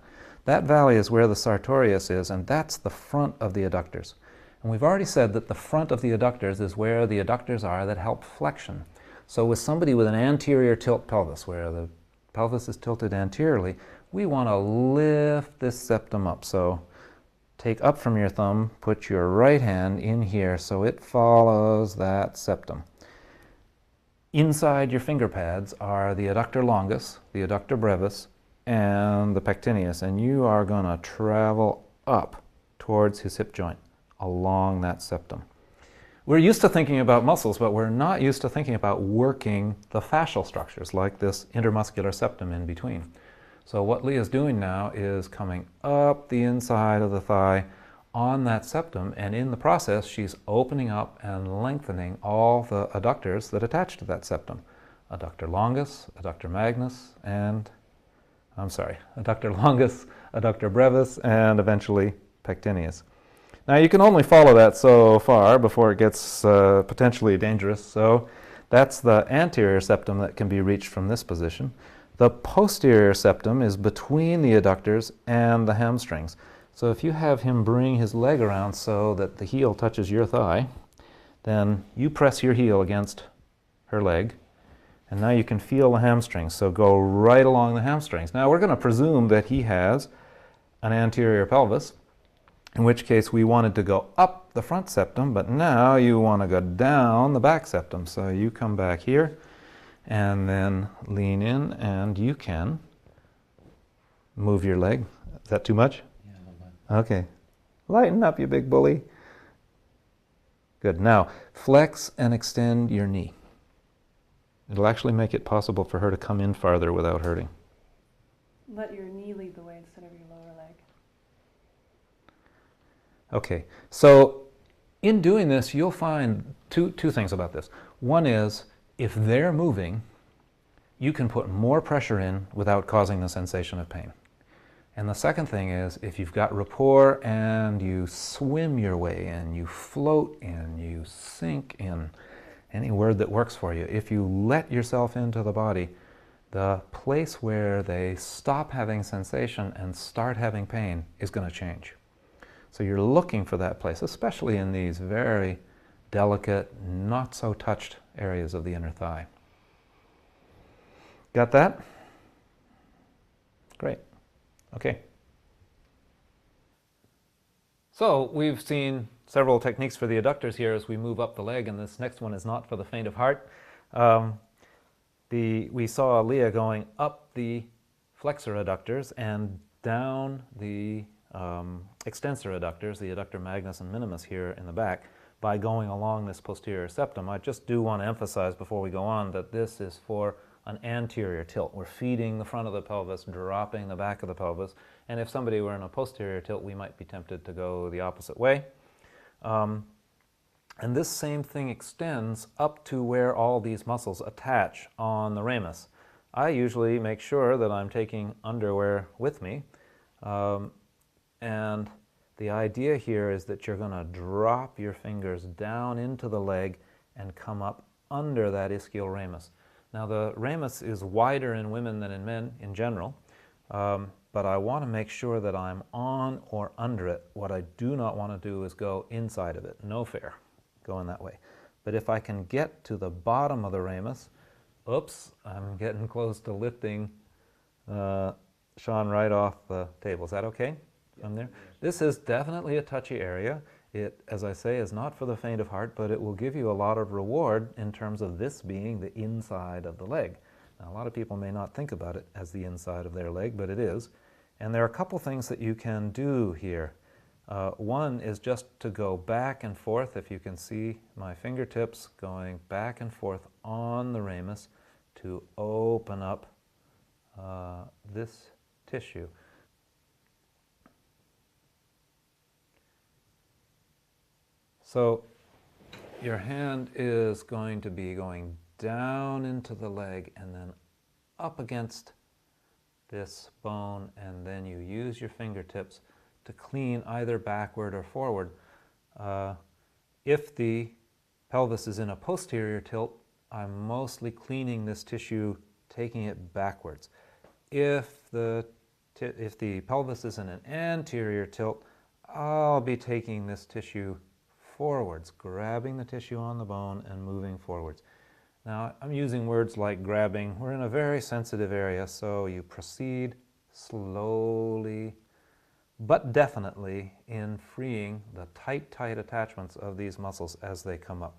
That valley is where the sartorius is, and that's the front of the adductors. And we've already said that the front of the adductors is where the adductors are that help flexion. So with somebody with an anterior tilt pelvis, where the pelvis is tilted anteriorly, we want to lift this septum up. So take up from your thumb, put your right hand in here so it follows that septum. Inside your finger pads are the adductor longus, the adductor brevis, and the pectineus, and you are going to travel up towards his hip joint along that septum. We're used to thinking about muscles, but we're not used to thinking about working the fascial structures like this intermuscular septum in between. So what Leah's doing now is coming up the inside of the thigh on that septum, and in the process she's opening up and lengthening all the adductors that attach to that septum. Adductor longus, adductor magnus, and adductor longus, adductor brevis, and eventually pectineus. Now you can only follow that so far before it gets potentially dangerous, so that's the anterior septum that can be reached from this position. The posterior septum is between the adductors and the hamstrings. So if you have him bring his leg around so that the heel touches your thigh, then you press your heel against her leg, and now you can feel the hamstrings, so go right along the hamstrings. Now we're going to presume that he has an anterior pelvis, in which case we wanted to go up the front septum, but now you want to go down the back septum. So you come back here and then lean in, and you can move your leg. Is that too much? Yeah, a little bit. Okay. Lighten up, you big bully. Good. Now flex and extend your knee. It'll actually make it possible for her to come in farther without hurting. Let your knee lead the way instead of your lower leg. Okay, so in doing this, you'll find two things about this. One is, if they're moving, you can put more pressure in without causing the sensation of pain. And the second thing is, if you've got rapport and you swim your way in, you float in, you sink in, any word that works for you, if you let yourself into the body, the place where they stop having sensation and start having pain is going to change. So you're looking for that place, especially in these very delicate, not so touched areas of the inner thigh. Got that? Great. Okay. So we've seen several techniques for the adductors here as we move up the leg, and this next one is not for the faint of heart. We saw Leah going up the flexor adductors and down the extensor adductors, the adductor magnus and minimus here in the back, by going along this posterior septum. I just do want to emphasize before we go on that this is for an anterior tilt. We're feeding the front of the pelvis, dropping the back of the pelvis, and if somebody were in a posterior tilt, we might be tempted to go the opposite way. And this same thing extends up to where all these muscles attach on the ramus. I usually make sure that I'm taking underwear with me, and the idea here is that you're going to drop your fingers down into the leg and come up under that ischial ramus. Now the ramus is wider in women than in men in general, but I want to make sure that I'm on or under it. What I do not want to do is go inside of it. No fair going that way. But if I can get to the bottom of the ramus, oops, I'm getting close to lifting Sean right off the table. Is that okay? From there? This is definitely a touchy area. It, as I say, is not for the faint of heart, but it will give you a lot of reward in terms of this being the inside of the leg. Now, a lot of people may not think about it as the inside of their leg, but it is. And there are a couple things that you can do here. One is just to go back and forth. If you can see my fingertips going back and forth on the ramus to open up this tissue. So your hand is going to be going down into the leg and then up against this bone, and then you use your fingertips to clean either backward or forward. If the pelvis is in a posterior tilt, I'm mostly cleaning this tissue, taking it backwards. If the pelvis is in an anterior tilt, I'll be taking this tissue forwards, grabbing the tissue on the bone and moving forwards. Now, I'm using words like grabbing. We're in a very sensitive area, so you proceed slowly, but definitely in freeing the tight attachments of these muscles as they come up.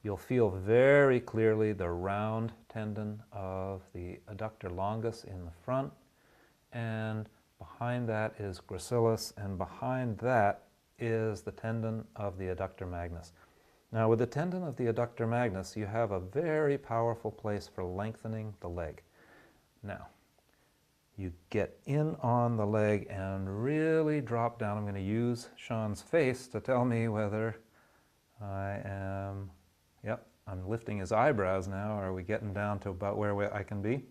You'll feel very clearly the round tendon of the adductor longus in the front, and behind that is gracilis, and behind that is the tendon of the adductor magnus. Now, with the tendon of the adductor magnus, you have a very powerful place for lengthening the leg. Now, you get in on the leg and really drop down. I'm going to use Sean's face to tell me whether I am, yep, I'm lifting his eyebrows now. Are we getting down to about where I can be?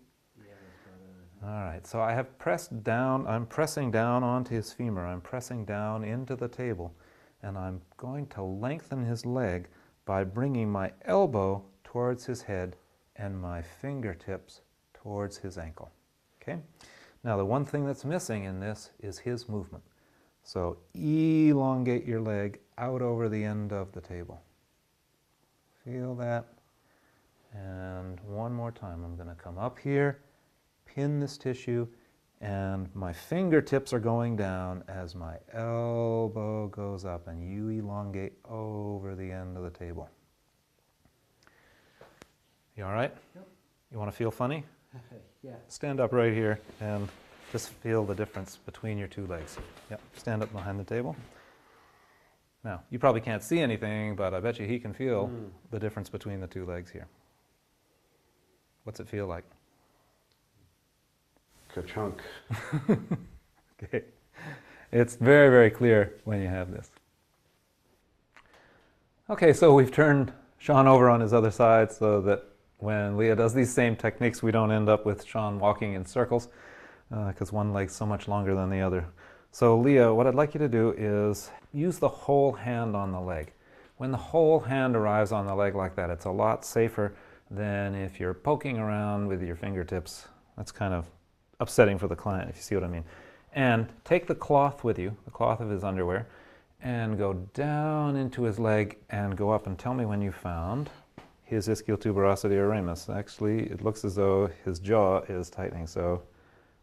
All right, so I have pressed down, I'm pressing down onto his femur, I'm pressing down into the table, and I'm going to lengthen his leg by bringing my elbow towards his head and my fingertips towards his ankle. Okay? Now, the one thing that's missing in this is his movement. So elongate your leg out over the end of the table. Feel that? And one more time, I'm going to come up here, pin this tissue, and my fingertips are going down as my elbow goes up, and you elongate over the end of the table. You all right? Yep. You want to feel funny? Yeah. Stand up right here and just feel the difference between your two legs. Yep, stand up behind the table. Now, you probably can't see anything, but I bet you he can feel the difference between the two legs here. What's it feel like? Ka-chunk. Okay. It's very, very clear when you have this. Okay, so we've turned Sean over on his other side so that when Leah does these same techniques, we don't end up with Sean walking in circles because one leg's so much longer than the other. So Leah, what I'd like you to do is use the whole hand on the leg. When the whole hand arrives on the leg like that, it's a lot safer than if you're poking around with your fingertips. That's kind of upsetting for the client, if you see what I mean. And take the cloth with you, the cloth of his underwear, and go down into his leg and go up and tell me when you found his ischial tuberosity or ramus. Actually, it looks as though his jaw is tightening, so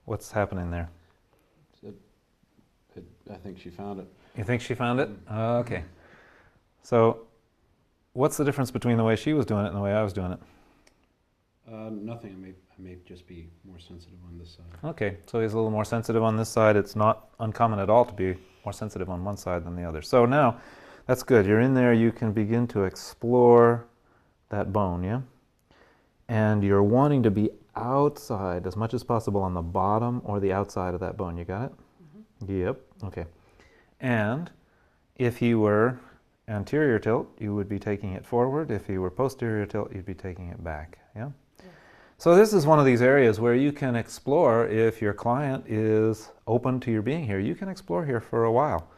what's happening there? I think she found it. You think she found it? Okay. So what's the difference between the way she was doing it and the way I was doing it? Nothing. I may just be more sensitive on this side. Okay, so he's a little more sensitive on this side. It's not uncommon at all to be more sensitive on one side than the other. So now, that's good. You're in there. You can begin to explore that bone, yeah? And you're wanting to be outside as much as possible on the bottom or the outside of that bone. You got it? Mm-hmm. Yep. Okay. And if he were anterior tilt, you would be taking it forward. If he were posterior tilt, you'd be taking it back, yeah? So this is one of these areas where you can explore if your client is open to your being here. You can explore here for a while.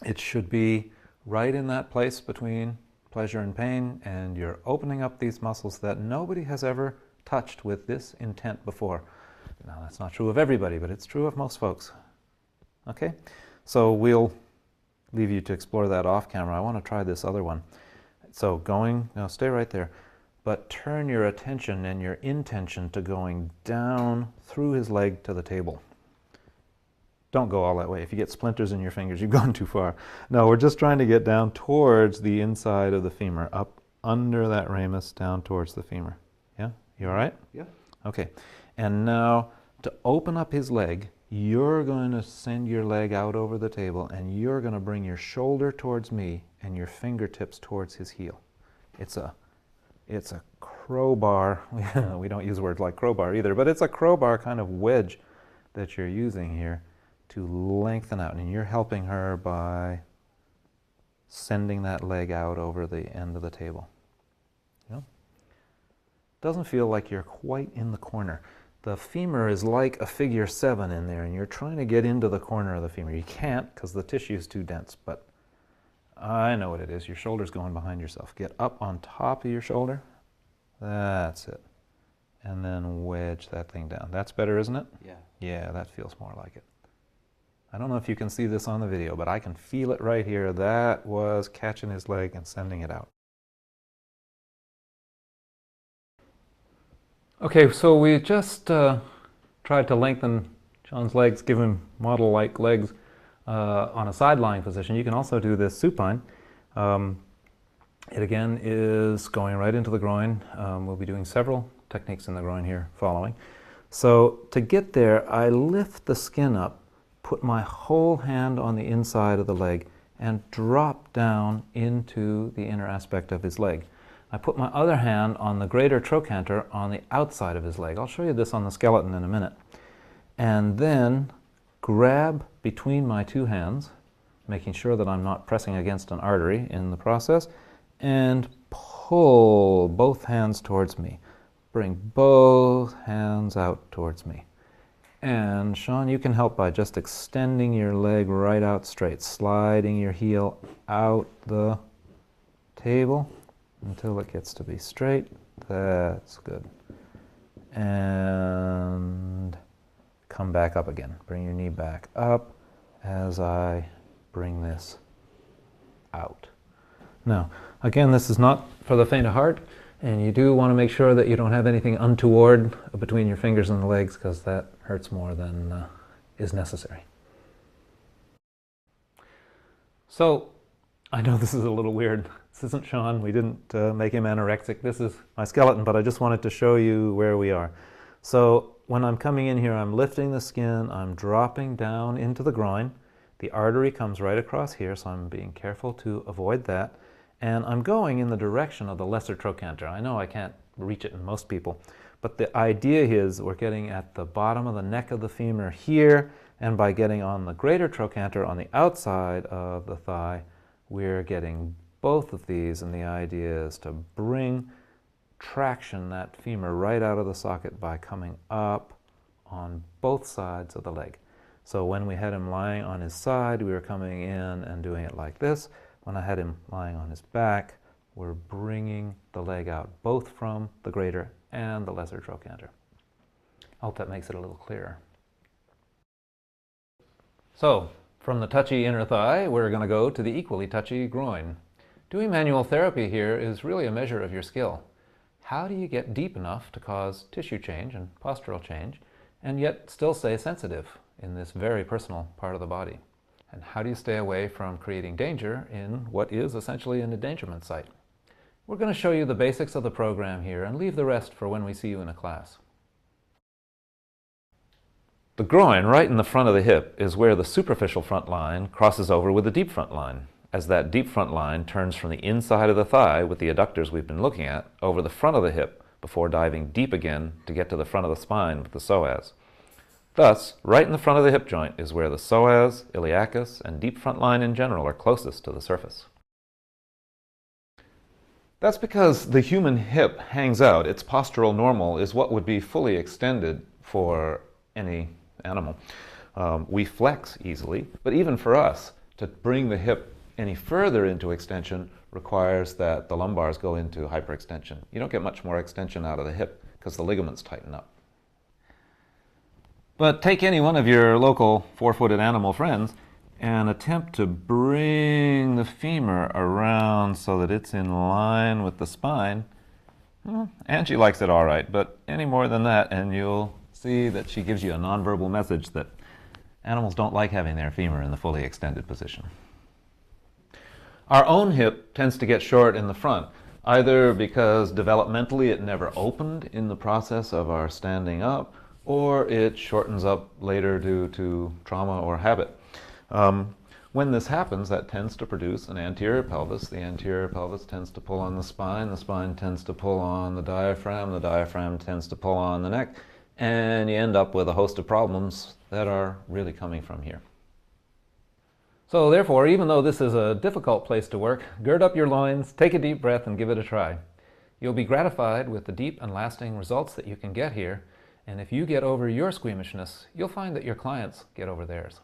It should be right in that place between pleasure and pain, and you're opening up these muscles that nobody has ever touched with this intent before. Now, that's not true of everybody, but it's true of most folks. Okay? So we'll leave you to explore that off camera. I want to try this other one. So now stay right there. But turn your attention and your intention to going down through his leg to the table. Don't go all that way. If you get splinters in your fingers, you've gone too far. No, we're just trying to get down towards the inside of the femur, up under that ramus, down towards the femur. Yeah? You all right? Yeah. Okay. And now to open up his leg, you're going to send your leg out over the table and you're going to bring your shoulder towards me and your fingertips towards his heel. It's a crowbar. We don't use words like crowbar either, but it's a crowbar kind of wedge that you're using here to lengthen out, and you're helping her by sending that leg out over the end of the table. You know? Doesn't feel like you're quite in the corner. The femur is like a figure 7 in there, and you're trying to get into the corner of the femur. You can't because the tissue is too dense, but I know what it is. Your shoulder's going behind yourself. Get up on top of your shoulder. That's it. And then wedge that thing down. That's better, isn't it? Yeah. Yeah, that feels more like it. I don't know if you can see this on the video, but I can feel it right here. That was catching his leg and sending it out. Okay, so we just tried to lengthen John's legs, give him model-like legs on a side-lying position. You can also do this supine. It again is going right into the groin. We'll be doing several techniques in the groin here following. So to get there, I lift the skin up, put my whole hand on the inside of the leg, and drop down into the inner aspect of his leg. I put my other hand on the greater trochanter on the outside of his leg. I'll show you this on the skeleton in a minute. And then grab between my two hands, making sure that I'm not pressing against an artery in the process, and pull both hands towards me. Bring both hands out towards me. And Sean, you can help by just extending your leg right out straight, sliding your heel out the table until it gets to be straight. That's good. And come back up again. Bring your knee back up as I bring this out. Now, again, this is not for the faint of heart, and you do want to make sure that you don't have anything untoward between your fingers and the legs, because that hurts more than is necessary. So, I know this is a little weird. This isn't Sean. We didn't make him anorexic. This is my skeleton, but I just wanted to show you where we are. So, when I'm coming in here, I'm lifting the skin, I'm dropping down into the groin. The artery comes right across here, so I'm being careful to avoid that. And I'm going in the direction of the lesser trochanter. I know I can't reach it in most people, but the idea is we're getting at the bottom of the neck of the femur here, and by getting on the greater trochanter on the outside of the thigh, we're getting both of these, and the idea is to bring traction, that femur, right out of the socket by coming up on both sides of the leg. So when we had him lying on his side, we were coming in and doing it like this. When I had him lying on his back, we're bringing the leg out, both from the greater and the lesser trochanter. I hope that makes it a little clearer. So, from the touchy inner thigh, we're going to go to the equally touchy groin. Doing manual therapy here is really a measure of your skill. How do you get deep enough to cause tissue change and postural change, and yet still stay sensitive in this very personal part of the body? And how do you stay away from creating danger in what is essentially an endangerment site? We're going to show you the basics of the program here and leave the rest for when we see you in a class. The groin, right in the front of the hip, is where the superficial front line crosses over with the deep front line, as that deep front line turns from the inside of the thigh with the adductors we've been looking at over the front of the hip before diving deep again to get to the front of the spine with the psoas. Thus, right in the front of the hip joint is where the psoas, iliacus, and deep front line in general are closest to the surface. That's because the human hip hangs out. Its postural normal is what would be fully extended for any animal. We flex easily, but even for us, to bring the hip any further into extension requires that the lumbars go into hyperextension. You don't get much more extension out of the hip because the ligaments tighten up. But take any one of your local four-footed animal friends and attempt to bring the femur around so that it's in line with the spine. Well, Angie likes it all right, but any more than that and you'll see that she gives you a nonverbal message that animals don't like having their femur in the fully extended position. Our own hip tends to get short in the front, either because developmentally it never opened in the process of our standing up, or it shortens up later due to trauma or habit. When this happens, that tends to produce an anterior pelvis. The anterior pelvis tends to pull on the spine tends to pull on the diaphragm tends to pull on the neck, and you end up with a host of problems that are really coming from here. So therefore, even though this is a difficult place to work, gird up your loins, take a deep breath, and give it a try. You'll be gratified with the deep and lasting results that you can get here, and if you get over your squeamishness, you'll find that your clients get over theirs.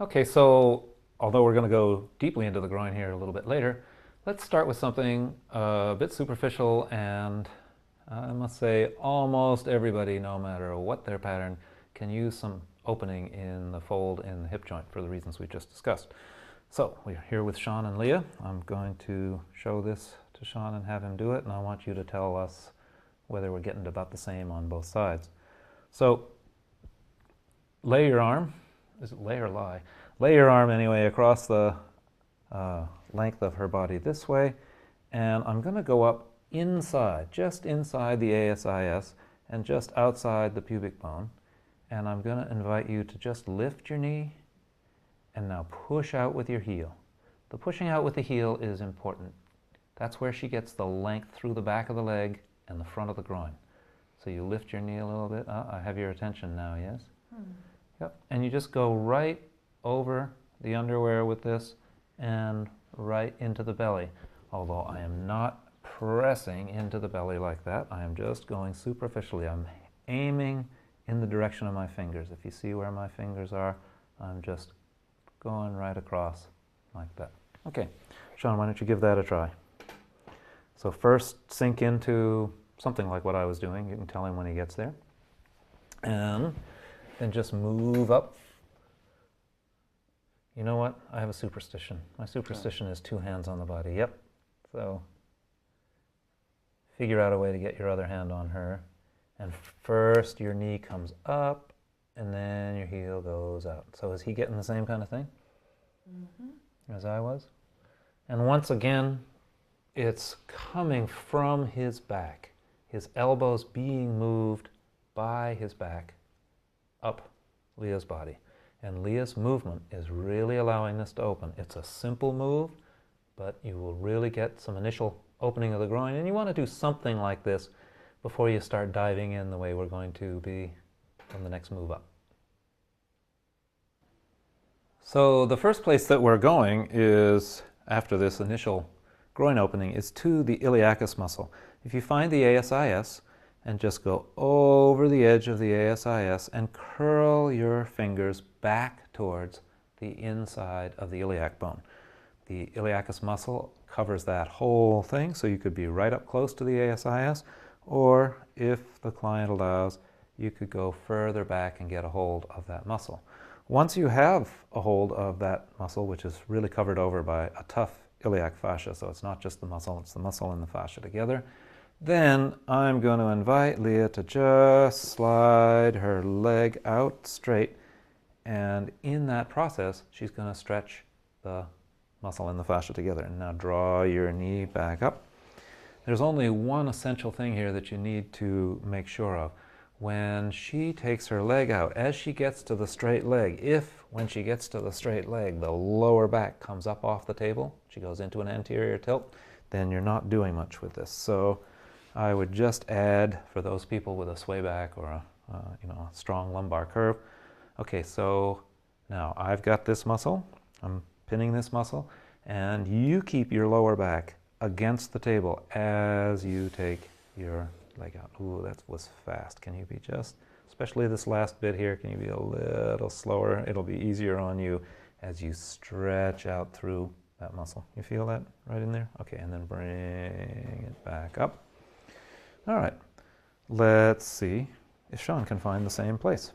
Okay, so although we're going to go deeply into the groin here a little bit later, let's start with something a bit superficial, and I must say almost everybody, no matter what their pattern, can use some opening in the fold in the hip joint for the reasons we just discussed. So we're here with Sean and Leah. I'm going to show this to Sean and have him do it, and I want you to tell us whether we're getting about the same on both sides. So lay your arm. Is it lay or lie? Lay your arm anyway across the length of her body this way, and I'm going to go up inside, just inside the ASIS and just outside the pubic bone, and I'm going to invite you to just lift your knee and now push out with your heel. The pushing out with the heel is important. That's where she gets the length through the back of the leg and the front of the groin. So you lift your knee a little bit. I have your attention now, yes? Yep. And you just go right over the underwear with this and right into the belly. Although I am not pressing into the belly like that. I am just going superficially. I'm aiming in the direction of my fingers. If you see where my fingers are, I'm just going right across like that. Okay, Sean, why don't you give that a try? So first sink into something like what I was doing. You can tell him when he gets there. And then just move up. You know what? I have a superstition. My superstition is 2 hands on the body. Yep. So figure out a way to get your other hand on her. And first your knee comes up, and then your heel goes out. So is he getting the same kind of thing as I was? And once again, it's coming from his back. His elbows being moved by his back up Leah's body. And Leah's movement is really allowing this to open. It's a simple move, but you will really get some initial opening of the groin. And you want to do something like this before you start diving in the way we're going to be on the next move up. So the first place that we're going is, after this initial groin opening, is to the iliacus muscle. If you find the ASIS, and just go over the edge of the ASIS and curl your fingers back towards the inside of the iliac bone. The iliacus muscle covers that whole thing, so you could be right up close to the ASIS, or if the client allows, you could go further back and get a hold of that muscle. Once you have a hold of that muscle, which is really covered over by a tough iliac fascia, so it's not just the muscle, it's the muscle and the fascia together, then I'm going to invite Leah to just slide her leg out straight, and in that process she's going to stretch the muscle and the fascia together. And now draw your knee back up. There's only one essential thing here that you need to make sure of. When she takes her leg out, as she gets to the straight leg, if when she gets to the straight leg the lower back comes up off the table, she goes into an anterior tilt, then you're not doing much with this. So I would just add, for those people with a sway back or a strong lumbar curve. Okay, so now I've got this muscle, I'm pinning this muscle, and you keep your lower back against the table as you take your leg out. Ooh, that was fast. Can you be just, especially this last bit here, can you be a little slower? It'll be easier on you as you stretch out through that muscle. You feel that right in there? Okay, and then bring it back up. All right, let's see if Sean can find the same place.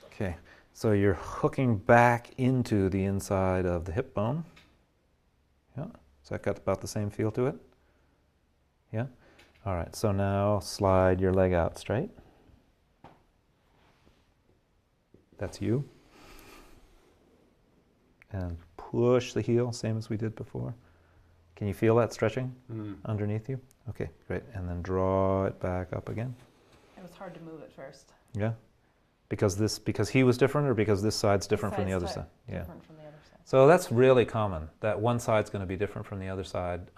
Okay, so you're hooking back into the inside of the hip bone. Yeah, so that got about the same feel to it? Yeah? All right, so now slide your leg out straight. That's you. And push the heel, same as we did before. Can you feel that stretching underneath you? Okay, great. And then draw it back up again. It was hard to move at first. Yeah? Because he was different, or because this side's different from the other Side's side? Yeah. Different from the other side. So that's really common, that one side's going to be different from the other side.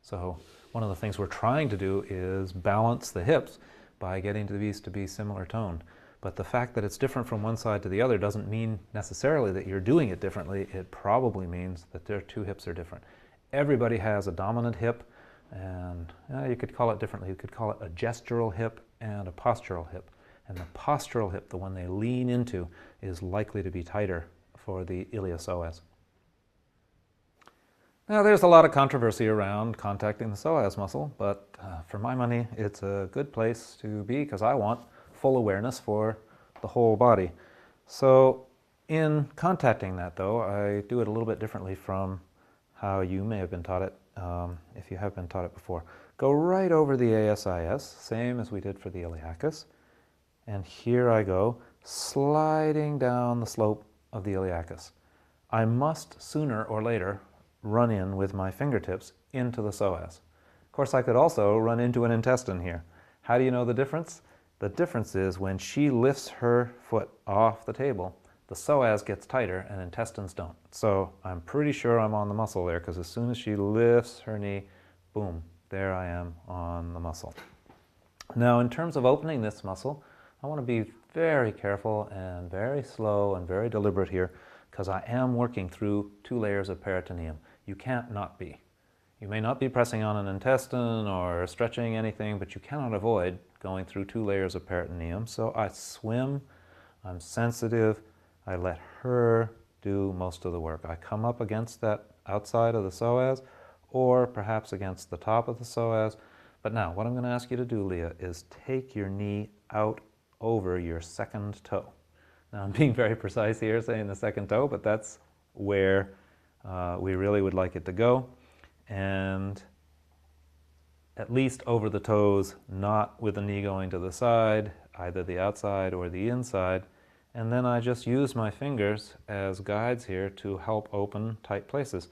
So one of the things we're trying to do is balance the hips by getting these to be similar toned. But the fact that it's different from one side to the other doesn't mean necessarily that you're doing it differently. It probably means that their two hips are different. Everybody has a dominant hip, and you could call it differently. You could call it a gestural hip and a postural hip. And the postural hip, the one they lean into, is likely to be tighter for the iliopsoas. Now, there's a lot of controversy around contacting the psoas muscle, but for my money, it's a good place to be because I want full awareness for the whole body. So in contacting that, though, I do it a little bit differently from how you may have been taught it, if you have been taught it before. Go right over the ASIS, same as we did for the iliacus, and here I go, sliding down the slope of the iliacus. I must sooner or later run in with my fingertips into the psoas. Of course, I could also run into an intestine here. How do you know the difference? The difference is when she lifts her foot off the table, the psoas gets tighter and intestines don't. So I'm pretty sure I'm on the muscle there, because as soon as she lifts her knee, boom, there I am on the muscle. Now, in terms of opening this muscle, I want to be very careful and very slow and very deliberate here, because I am working through 2 layers of peritoneum. You can't not be. You may not be pressing on an intestine or stretching anything, but you cannot avoid going through 2 layers of peritoneum. So I swim, I'm sensitive, I let her do most of the work. I come up against that outside of the psoas, or perhaps against the top of the psoas. But now, what I'm going to ask you to do, Leah, is take your knee out over your second toe. Now, I'm being very precise here, saying the second toe, but that's where we really would like it to go. And at least over the toes, not with the knee going to the side, either the outside or the inside. And then I just use my fingers as guides here to help open tight places.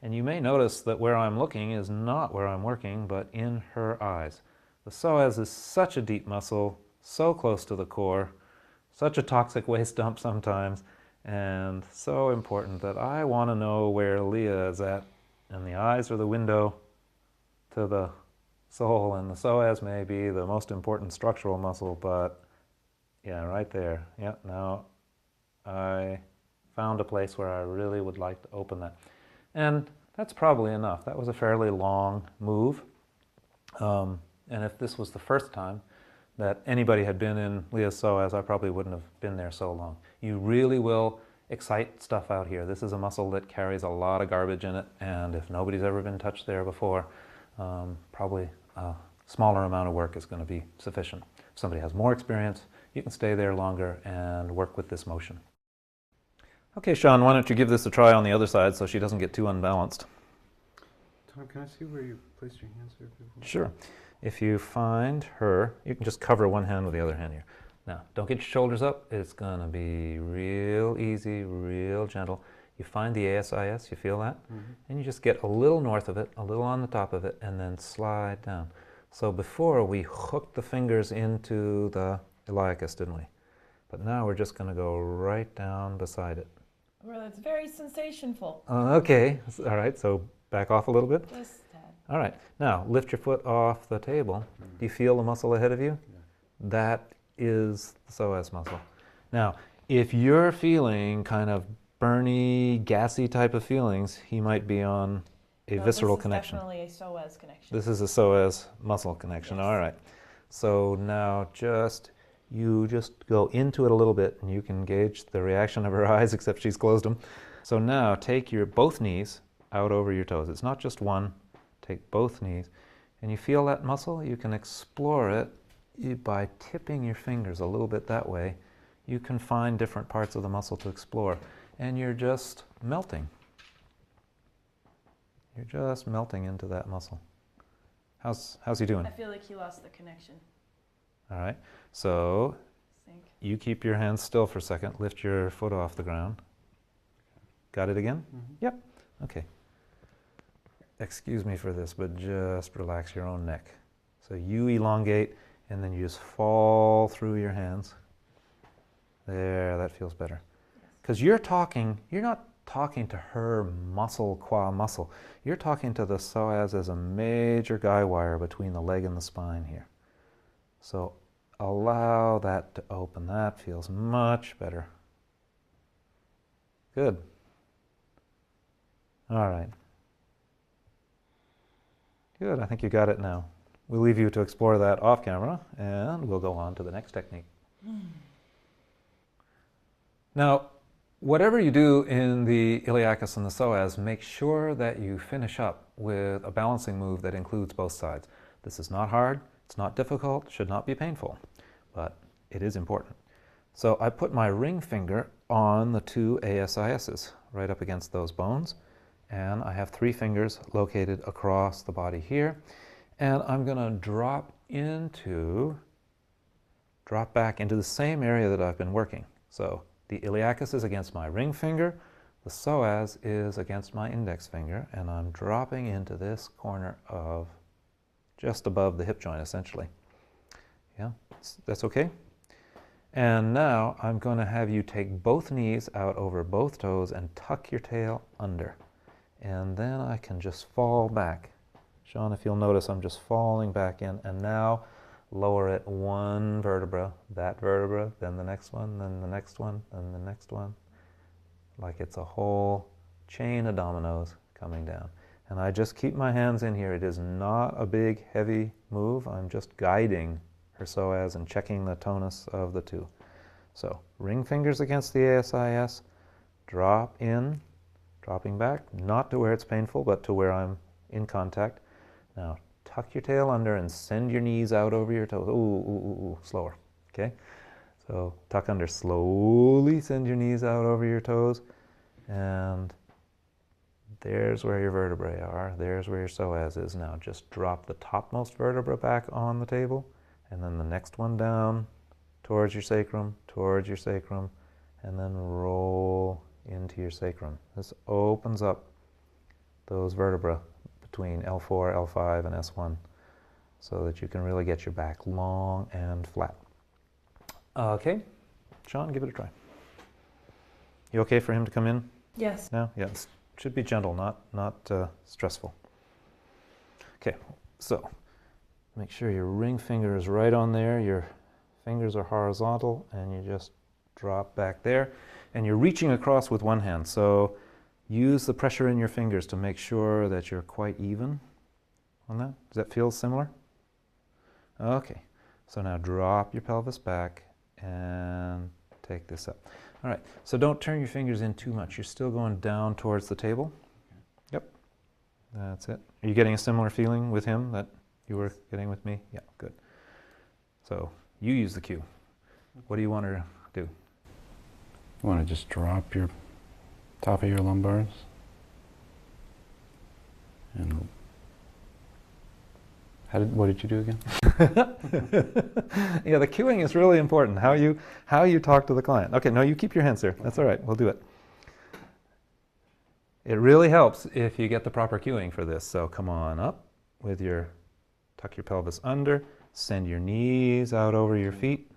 And you may notice that where I'm looking is not where I'm working, but in her eyes. The psoas is such a deep muscle, so close to the core, such a toxic waste dump sometimes, and so important that I want to know where Leah is at. And the eyes are the window to the soul, and the psoas may be the most important structural muscle, but yeah, right there. Yeah, now I found a place where I really would like to open that. And that's probably enough. That was a fairly long move. And if this was the first time that anybody had been in Leah's psoas, I probably wouldn't have been there so long. You really will excite stuff out here. This is a muscle that carries a lot of garbage in it, and if nobody's ever been touched there before, probably a smaller amount of work is going to be sufficient. If somebody has more experience, you can stay there longer and work with this motion. Okay, Sean, why don't you give this a try on the other side so she doesn't get too unbalanced? Tom, can I see where you placed your hands there before? Sure. If you find her, you can just cover one hand with the other hand here. Now, don't get your shoulders up. It's going to be real easy, real gentle. You find the ASIS, you feel that? Mm-hmm. And you just get a little north of it, a little on the top of it, and then slide down. So before we hooked the fingers into the iliacus, didn't we? But now we're just going to go right down beside it. Well, it's very sensationful. Okay, all right, so back off a little bit. Just that. All right, now lift your foot off the table. Do you feel the muscle ahead of you? Yeah. That is the psoas muscle. Now, if you're feeling kind of burny, gassy type of feelings, he might be on a visceral connection. Definitely a psoas connection. This is a psoas muscle connection. Yes. All right. So now you just go into it a little bit, and you can gauge the reaction of her eyes, except she's closed them. So now take your both knees out over your toes. It's not just one. Take both knees. And you feel that muscle? You can explore it by tipping your fingers a little bit that way. You can find different parts of the muscle to explore. And you're just melting. You're just melting into that muscle. How's he doing? I feel like he lost the connection. All right. So Sync. you keep your hands still for a second. Lift your foot off the ground. Got it again? Mm-hmm. Yep. Okay. excuse me for this, but just relax your own neck. So you elongate, and then you just fall through your hands. There, that feels better. Because you're not talking to her muscle qua muscle. You're talking to the psoas as a major guy wire between the leg and the spine here. So allow that to open. That feels much better. Good. All right. Good, I think you got it now. We'll leave you to explore that off camera, and we'll go on to the next technique. Now, whatever you do in the iliacus and the psoas, make sure that you finish up with a balancing move that includes both sides. This is not hard, it's not difficult, should not be painful, but it is important. So I put my ring finger on the two ASISs, right up against those bones, and I have 3 fingers located across the body here, and I'm going to drop back into the same area that I've been working. So the iliacus is against my ring finger, the psoas is against my index finger, and I'm dropping into this corner of just above the hip joint, essentially. Yeah, that's okay? And now I'm going to have you take both knees out over both toes and tuck your tail under. And then I can just fall back. Sean, if you'll notice, I'm just falling back in, and now lower it 1 vertebra, that vertebra, then the next one, then the next one, then the next one, like it's a whole chain of dominoes coming down. And I just keep my hands in here. It is not a big, heavy move. I'm just guiding her psoas and checking the tonus of the two. So ring fingers against the ASIS, drop in, dropping back, not to where it's painful, but to where I'm in contact. Now, tuck your tail under and send your knees out over your toes. Ooh, ooh, ooh, ooh, slower, okay? So tuck under slowly, send your knees out over your toes, and there's where your vertebrae are. There's where your psoas is. Now just drop the topmost vertebra back on the table, and then the next one down towards your sacrum, and then roll into your sacrum. This opens up those vertebrae between L4, L5, and S1 so that you can really get your back long and flat. Okay, Sean, give it a try. You okay for him to come in Yes. now? Yes. Should be gentle, not stressful. Okay, so make sure your ring finger is right on there. Your fingers are horizontal, and you just drop back there. And you're reaching across with one hand, so use the pressure in your fingers to make sure that you're quite even on that. Does that feel similar? Okay, so now drop your pelvis back and take this up. All right, so don't turn your fingers in too much. You're still going down towards the table. Yep, that's it. Are you getting a similar feeling with him that you were getting with me? Yeah, good. So you use the cue. What do you want to do? You want to just drop your top of your lumbars and what did you do again? Yeah, the cueing is really important. How you talk to the client. Okay, no, you keep your hands there. That's all right. We'll do it. It really helps if you get the proper cueing for this. So come on up with your, tuck your pelvis under, send your knees out over your feet.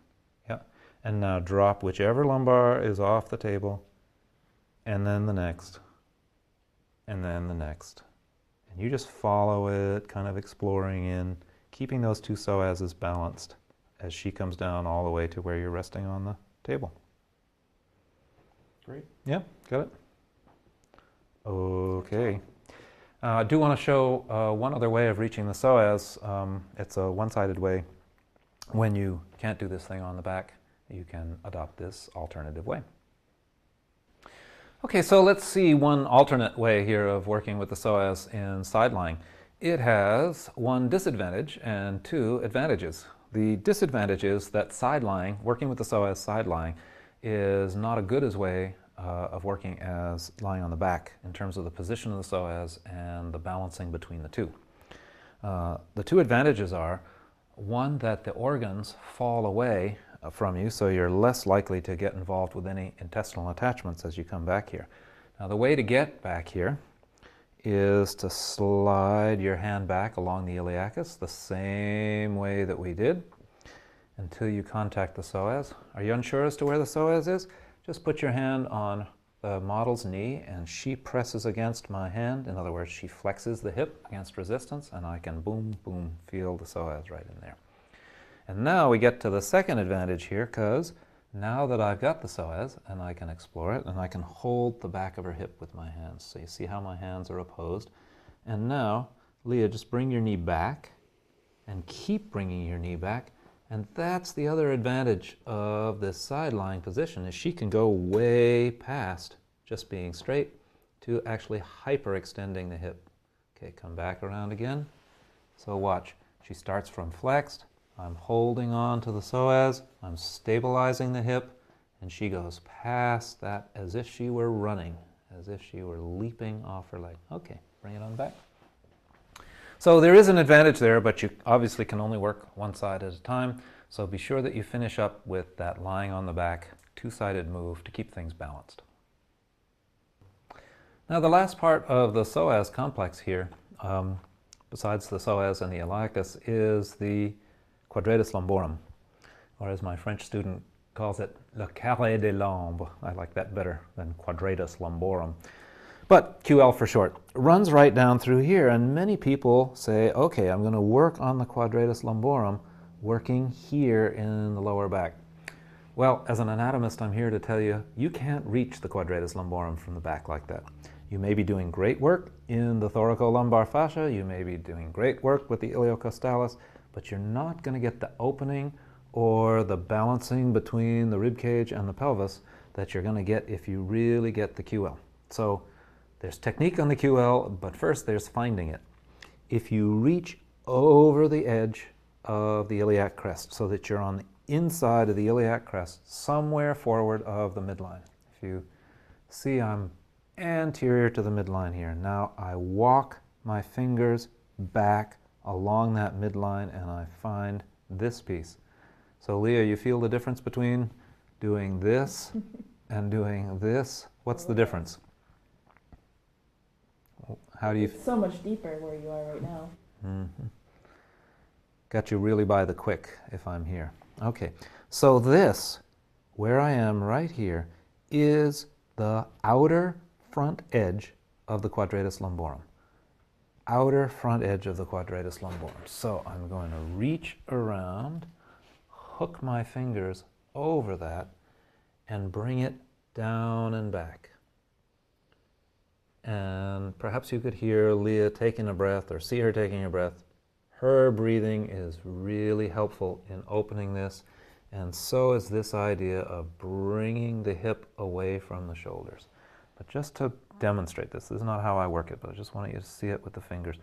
Yeah, and now drop whichever lumbar is off the table, and then the next, and then the next. And you just follow it, kind of exploring in, keeping those two psoases balanced as she comes down all the way to where you're resting on the table. Great. Yeah, got it? Okay. I do want to show one other way of reaching the psoas. It's a one-sided way. When you can't do this thing on the back, you can adopt this alternative way. Okay, so let's see one alternate way here of working with the psoas in side lying. It has one disadvantage and two advantages. The disadvantage is that side lying, working with the psoas side lying, is not as good a way of working as lying on the back in terms of the position of the psoas and the balancing between the two. The two advantages are, one, that the organs fall away from you, so you're less likely to get involved with any intestinal attachments as you come back here. Now the way to get back here is to slide your hand back along the iliacus the same way that we did until you contact the psoas. Are you unsure as to where the psoas is? Just put your hand on the model's knee and she presses against my hand. In other words, she flexes the hip against resistance and I can boom, boom, feel the psoas right in there. And now we get to the second advantage here, because now that I've got the psoas and I can explore it and I can hold the back of her hip with my hands. So you see how my hands are opposed. And now, Leah, just bring your knee back and keep bringing your knee back. And that's the other advantage of this side lying position, is she can go way past just being straight to actually hyperextending the hip. Okay, come back around again. So watch, she starts from flexed, I'm holding on to the psoas, I'm stabilizing the hip, and she goes past that as if she were running, as if she were leaping off her leg. Okay, bring it on back. So there is an advantage there, but you obviously can only work one side at a time. So be sure that you finish up with that lying on the back, two-sided move to keep things balanced. Now the last part of the psoas complex here, besides the psoas and the iliacus, is the quadratus lumborum, or as my French student calls it, le carré des lombes. I like that better than quadratus lumborum. But QL for short, runs right down through here, and many people say, okay, I'm going to work on the quadratus lumborum, working here in the lower back. Well, as an anatomist, I'm here to tell you, you can't reach the quadratus lumborum from the back like that. You may be doing great work in the thoracolumbar fascia, you may be doing great work with the iliocostalis, but you're not going to get the opening or the balancing between the rib cage and the pelvis that you're going to get if you really get the QL. So there's technique on the QL, but first there's finding it. If you reach over the edge of the iliac crest so that you're on the inside of the iliac crest, somewhere forward of the midline. If you see, I'm anterior to the midline here. Now I walk my fingers back along that midline and I find this piece. So Leah, you feel the difference between doing this and doing this? What's the difference? How do you... It's so much deeper where you are right now. Mm-hmm. Got you really by the quick if I'm here. Okay, so this, where I am right here, is the outer front edge of the quadratus lumborum. Outer front edge of the quadratus lumborum. So I'm going to reach around, hook my fingers over that, and bring it down and back. And perhaps you could hear Leah taking a breath or see her taking a breath. Her breathing is really helpful in opening this, and so is this idea of bringing the hip away from the shoulders. But just to demonstrate this is not how I work it, but I just want you to see it with the fingers.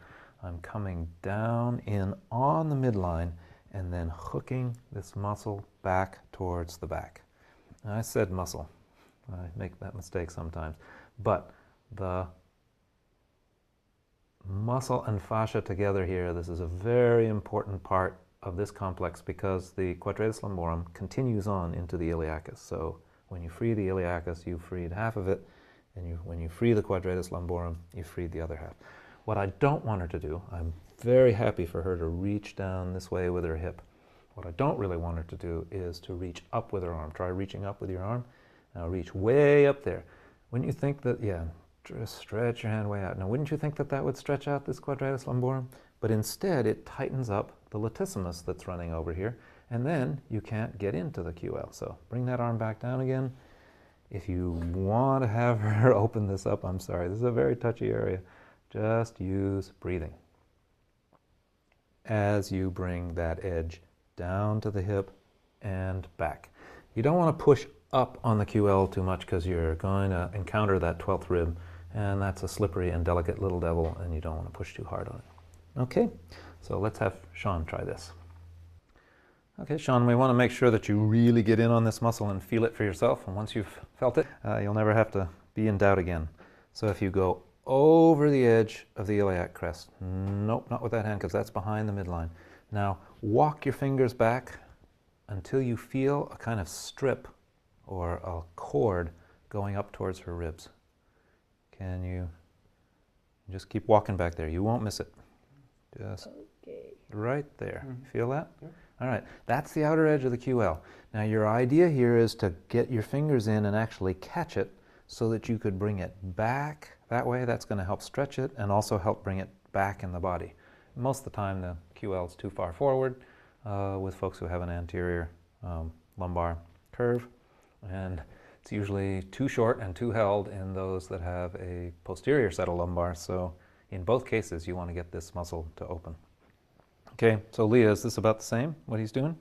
I'm coming down in on the midline and then hooking this muscle back towards the back. Now, I said muscle. I make that mistake sometimes. But the muscle and fascia together here, this is a very important part of this complex because the quadratus lumborum continues on into the iliacus. So when you free the iliacus, you've freed half of it, and when you free the quadratus lumborum, you freed the other half. What I don't want her to do, I'm very happy for her to reach down this way with her hip. What I don't really want her to do is to reach up with her arm. Try reaching up with your arm. Now reach way up there. Wouldn't you think that, yeah, just stretch your hand way out. Now wouldn't you think that that would stretch out this quadratus lumborum? But instead it tightens up the latissimus that's running over here, and then you can't get into the QL. So bring that arm back down again. If you want to have her open this up, I'm sorry, this is a very touchy area. Just use breathing as you bring that edge down to the hip and back. You don't want to push up on the QL too much because you're going to encounter that 12th rib, and that's a slippery and delicate little devil, and you don't want to push too hard on it. Okay, so let's have Sean try this. Okay, Sean, we want to make sure that you really get in on this muscle and feel it for yourself, and once you've felt it, you'll never have to be in doubt again. So if you go over the edge of the iliac crest, nope, not with that hand because that's behind the midline. Now walk your fingers back until you feel a kind of strip or a cord going up towards her ribs. Can you Just keep walking back there. You won't miss it. Just Okay. right there. Mhm. Feel that? Yeah. All right. That's the outer edge of the QL. Now your idea here is to get your fingers in and actually catch it so that you could bring it back. That way that's going to help stretch it and also help bring it back in the body. Most of the time the QL is too far forward with folks who have an anterior lumbar curve, and it's usually too short and too held in those that have a posterior set of lumbar. So in both cases you want to get this muscle to open. Okay, so Leah, is this about the same, what he's doing?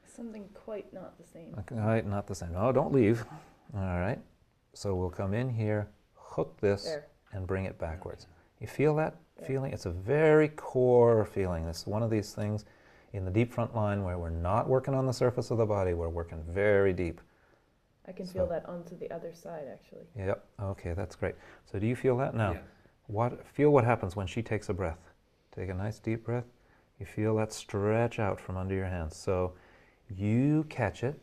Something quite not the same. Okay, all right, not the same. Oh, don't leave. All right, so we'll come in here, hook this, There. and bring it backwards. You feel that Yeah. feeling? It's a very core feeling. It's one of these things in the deep front line where we're not working on the surface of the body, we're working very deep. I can So- feel that onto the other side, actually. Yep, okay, that's great. So do you feel that now? Yeah. Feel what happens when she takes a breath. Take a nice deep breath. You feel that stretch out from under your hands. So you catch it,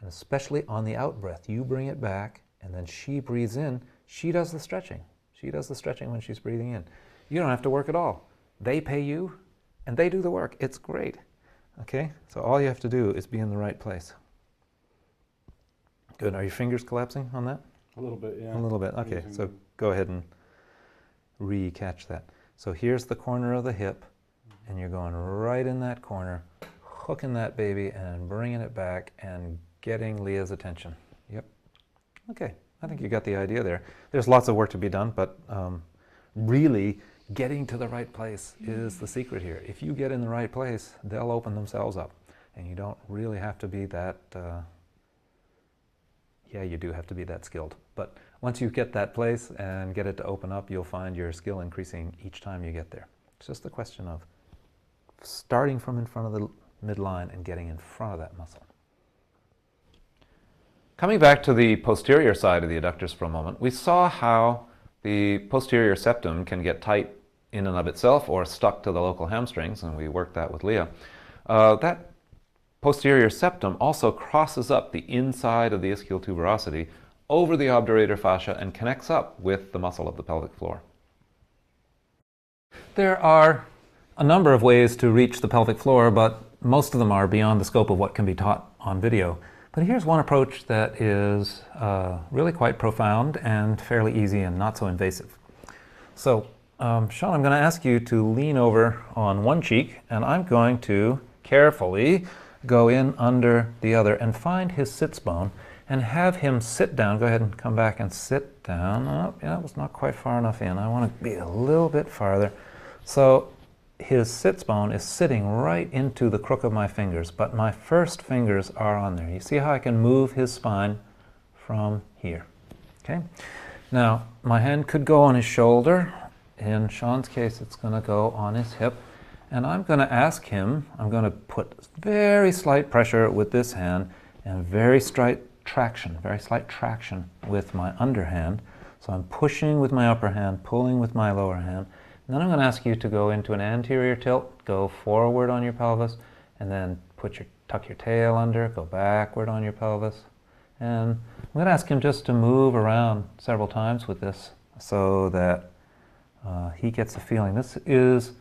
and especially on the out breath, you bring it back, and then she breathes in. She does the stretching. She does the stretching when she's breathing in. You don't have to work at all. They pay you, and they do the work. It's great. Okay? So all you have to do is be in the right place. Good. Are your fingers collapsing on that? A little bit, yeah. A little bit. Okay, Using so them. go ahead and re-catch that. So here's the corner of the hip, and you're going right in that corner, hooking that baby and bringing it back and getting Leah's attention. Yep. Okay, I think you got the idea there. There's lots of work to be done, but really getting to the right place is the secret here. If you get in the right place, they'll open themselves up, and you don't really have to be that yeah, you do have to be that skilled. But once you get that place and get it to open up, you'll find your skill increasing each time you get there. It's just a question of starting from in front of the midline and getting in front of that muscle. Coming back to the posterior side of the adductors for a moment, we saw how the posterior septum can get tight in and of itself or stuck to the local hamstrings, and we worked that with Leah. That posterior septum also crosses up the inside of the ischial tuberosity over the obturator fascia and connects up with the muscle of the pelvic floor. There are a number of ways to reach the pelvic floor, but most of them are beyond the scope of what can be taught on video. But here's one approach that is really quite profound and fairly easy and not so invasive. So, Sean, I'm going to ask you to lean over on one cheek, and I'm going to carefully go in under the other and find his sits bone and have him sit down. Go ahead and come back and sit down. Oh, yeah, that was not quite far enough in. I want to be a little bit farther. So his sits bone is sitting right into the crook of my fingers, but my first fingers are on there. You see how I can move his spine from here. Okay. Now, my hand could go on his shoulder. In Sean's case, it's going to go on his hip. And I'm going to ask him, I'm going to put very slight pressure with this hand and very slight traction with my underhand. So I'm pushing with my upper hand, pulling with my lower hand. And then I'm going to ask you to go into an anterior tilt, go forward on your pelvis, and then tuck your tail under, go backward on your pelvis. And I'm going to ask him just to move around several times with this so that he gets the feeling. This is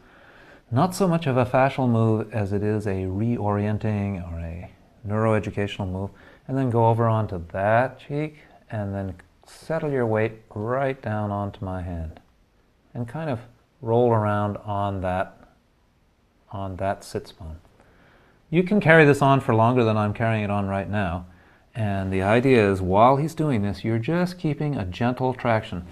not so much of a fascial move as it is a reorienting or a neuroeducational move. And then go over onto that cheek and then settle your weight right down onto my hand and kind of roll around on that sits bone. You can carry this on for longer than I'm carrying it on right now. And the idea is while he's doing this, you're just keeping a gentle traction.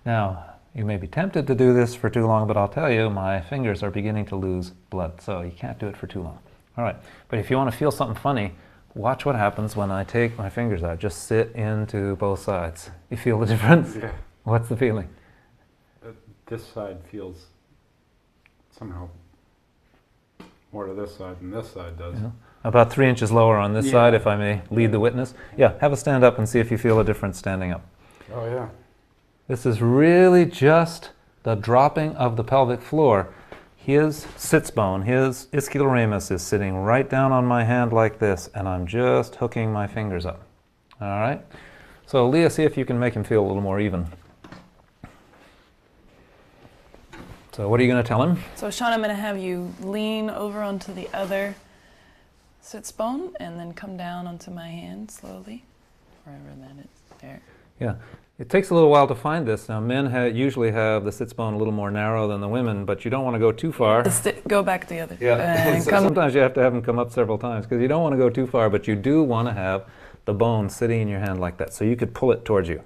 Now, you may be tempted to do this for too long, but I'll tell you, my fingers are beginning to lose blood, so you can't do it for too long. All right, but if you want to feel something funny, watch what happens when I take my fingers out. Just sit into both sides. You feel the difference? Yeah. What's the feeling? This side feels somehow more to this side than this side does. Yeah. About 3 inches lower on this Yeah. side, if I may lead the witness. Yeah, have a stand up and see if you feel a difference standing up. Oh yeah. This is really just the dropping of the pelvic floor. His sits bone, his ischial is sitting right down on my hand like this, and I'm just hooking my fingers up. All right? So Leah, see if you can make him feel a little more even. So what are you going to tell him? So Sean, I'm going to have you lean over onto the other sits bone and then come down onto my hand slowly, wherever that is. There. Yeah, it takes a little while to find this. Now, men usually have the sits bone a little more narrow than the women, but you don't want to go too far. Go back the other. Yeah, And so come. sometimes you have to have them come up several times because you don't want to go too far, but you do want to have the bone sitting in your hand like that. So you could pull it towards you.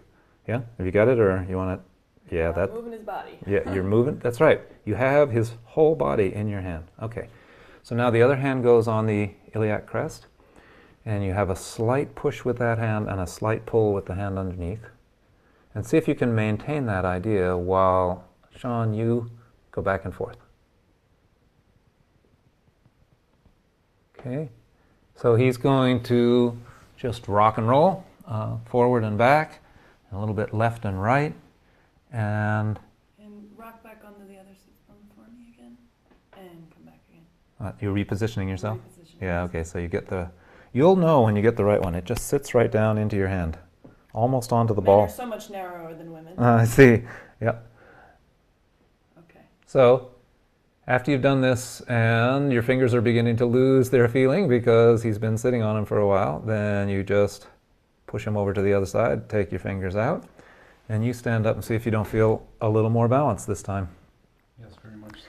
Yeah, have you got it, or you want it? Yeah, that. Moving his body. Yeah, you're moving. That's right. You have his whole body in your hand. Okay. So now the other hand goes on the iliac crest, and you have a slight push with that hand and a slight pull with the hand underneath. And see if you can maintain that idea while, Sean, you go back and forth. Okay. So he's going to just rock and roll forward and back, a little bit left and right, and rock back onto the other sits bone for me again, and come back again. you're repositioning yourself? Reposition. Yeah, okay, so you get you'll know when you get the right one. It just sits right down into your hand, almost onto the Men ball. are so much narrower than women. I see, yeah. Okay. So, after you've done this and your fingers are beginning to lose their feeling because he's been sitting on them for a while, then you just push him over to the other side, take your fingers out, and you stand up and see if you don't feel a little more balance this time. Yes, very much so.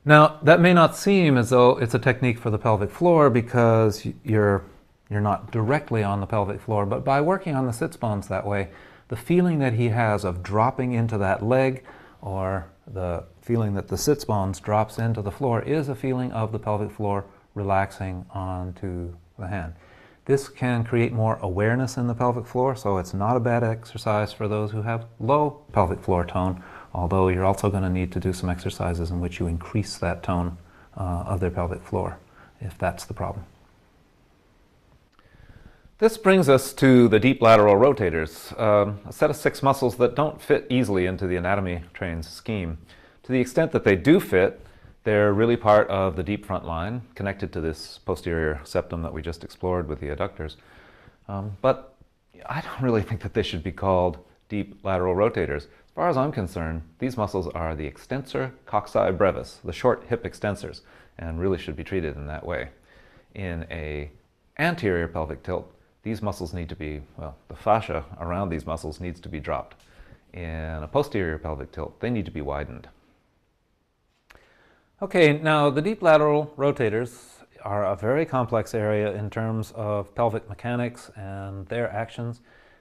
Now, that may not seem as though it's a technique for the pelvic floor because you're not directly on the pelvic floor, but by working on the sits bones that way, the feeling that he has of dropping into that leg, or the feeling that the sits bones drops into the floor, is a feeling of the pelvic floor relaxing onto the hand. This can create more awareness in the pelvic floor, so it's not a bad exercise for those who have low pelvic floor tone, although you're also going to need to do some exercises in which you increase that tone of their pelvic floor, if that's the problem. This brings us to the deep lateral rotators, a set of 6 muscles that don't fit easily into the anatomy train's scheme. To the extent that they do fit, they're really part of the deep front line, connected to this posterior septum that we just explored with the adductors. But I don't really think that they should be called deep lateral rotators. As far as I'm concerned, these muscles are the extensor coxae brevis, the short hip extensors, and really should be treated in that way. In an anterior pelvic tilt, these muscles need to be, well, the fascia around these muscles needs to be dropped. In a posterior pelvic tilt, they need to be widened. Okay, now the deep lateral rotators are a very complex area in terms of pelvic mechanics and their actions,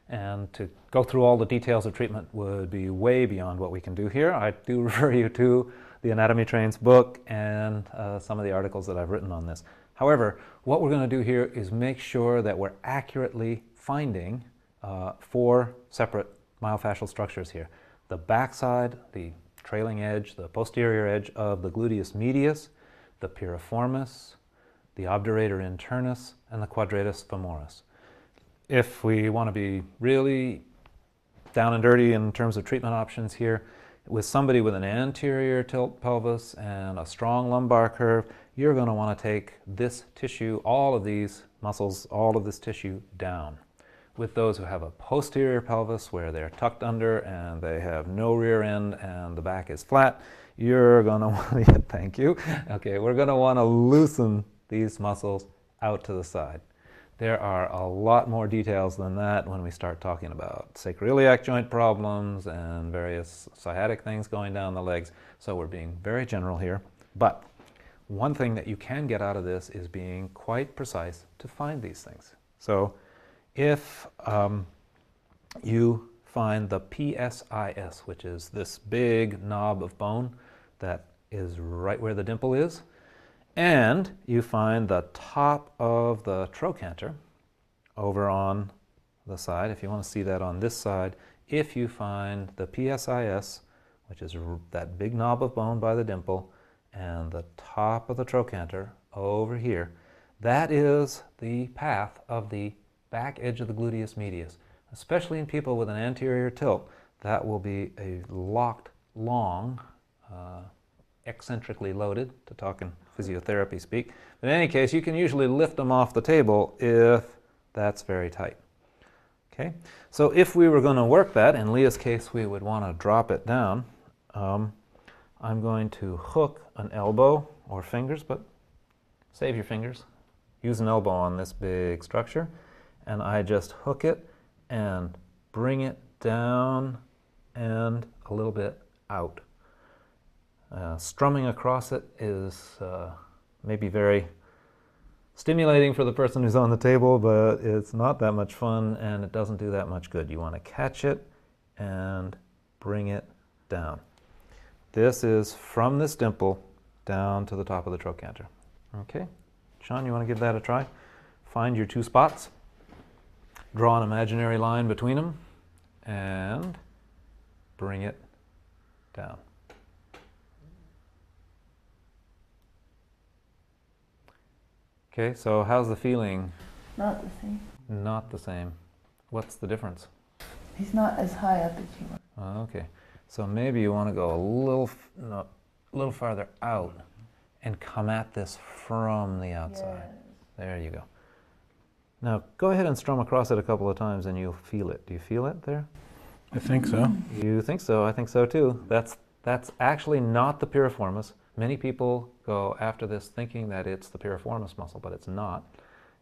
and to go through all the details of treatment would be way beyond what we can do here. I do refer you to the Anatomy Train's book and some of the articles that I've written on this. However, what we're going to do here is make sure that we're accurately finding 4 separate myofascial structures here. The backside, the trailing edge, the posterior edge of the gluteus medius, the piriformis, the obturator internus, and the quadratus femoris. If we want to be really down and dirty in terms of treatment options here, with somebody with an anterior tilt pelvis and a strong lumbar curve, you're going to want to take this tissue, all of these muscles, all of this tissue down. With those who have a posterior pelvis where they're tucked under and they have no rear end and the back is flat, you're going to want to, thank you. Okay, we're going to want to loosen these muscles out to the side. There are a lot more details than that when we start talking about sacroiliac joint problems and various sciatic things going down the legs, so we're being very general here. But one thing that you can get out of this is being quite precise to find these things. So if you find the PSIS, which is this big knob of bone that is right where the dimple is, and you find the top of the trochanter over on the side, if you want to see that on this side, if you find the PSIS, which is that big knob of bone by the dimple, and the top of the trochanter over here, that is the path of the back edge of the gluteus medius. Especially in people with an anterior tilt, that will be a locked, long, eccentrically loaded, to talk in physiotherapy speak. But in any case, you can usually lift them off the table if that's very tight. Okay, so if we were going to work that, in Leah's case we would want to drop it down. I'm going to hook an elbow or fingers, but save your fingers. Use an elbow on this big structure, and I just hook it and bring it down and a little bit out. Strumming across it is maybe very stimulating for the person who's on the table, but it's not that much fun and it doesn't do that much good. You want to catch it and bring it down. This is from this dimple down to the top of the trochanter. Okay, Sean, you want to give that a try? Find your two spots, draw an imaginary line between them, and bring it down. Okay, so how's the feeling? Not the same. Not the same. What's the difference? He's not as high up as you are. Okay, so maybe you want to go a little farther out and come at this from the outside. There you go. Now go ahead and strum across it a couple of times and you'll feel it. Do you feel it there? I think so. You think so? I think so too. That's actually not the piriformis. Many people go after this thinking that it's the piriformis muscle, but it's not.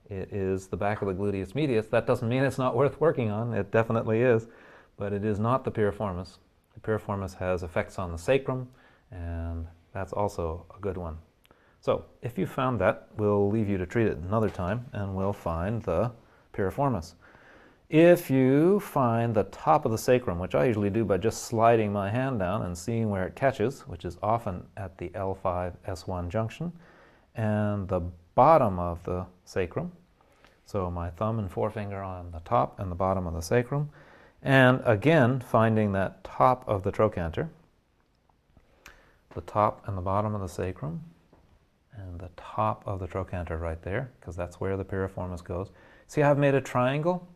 It is the back of the gluteus medius. That doesn't mean it's not worth working on. It definitely is, but it is not the piriformis. The piriformis has effects on the sacrum, and that's also a good one. So if you found that, we'll leave you to treat it another time, and we'll find the piriformis. If you find the top of the sacrum, which I usually do by just sliding my hand down and seeing where it catches, which is often at the L5-S1 junction, and the bottom of the sacrum, so my thumb and forefinger on the top and the bottom of the sacrum, and again finding that top of the trochanter, the top and the bottom of the sacrum, and the top of the trochanter right there, because that's where the piriformis goes. See how I've made a triangle?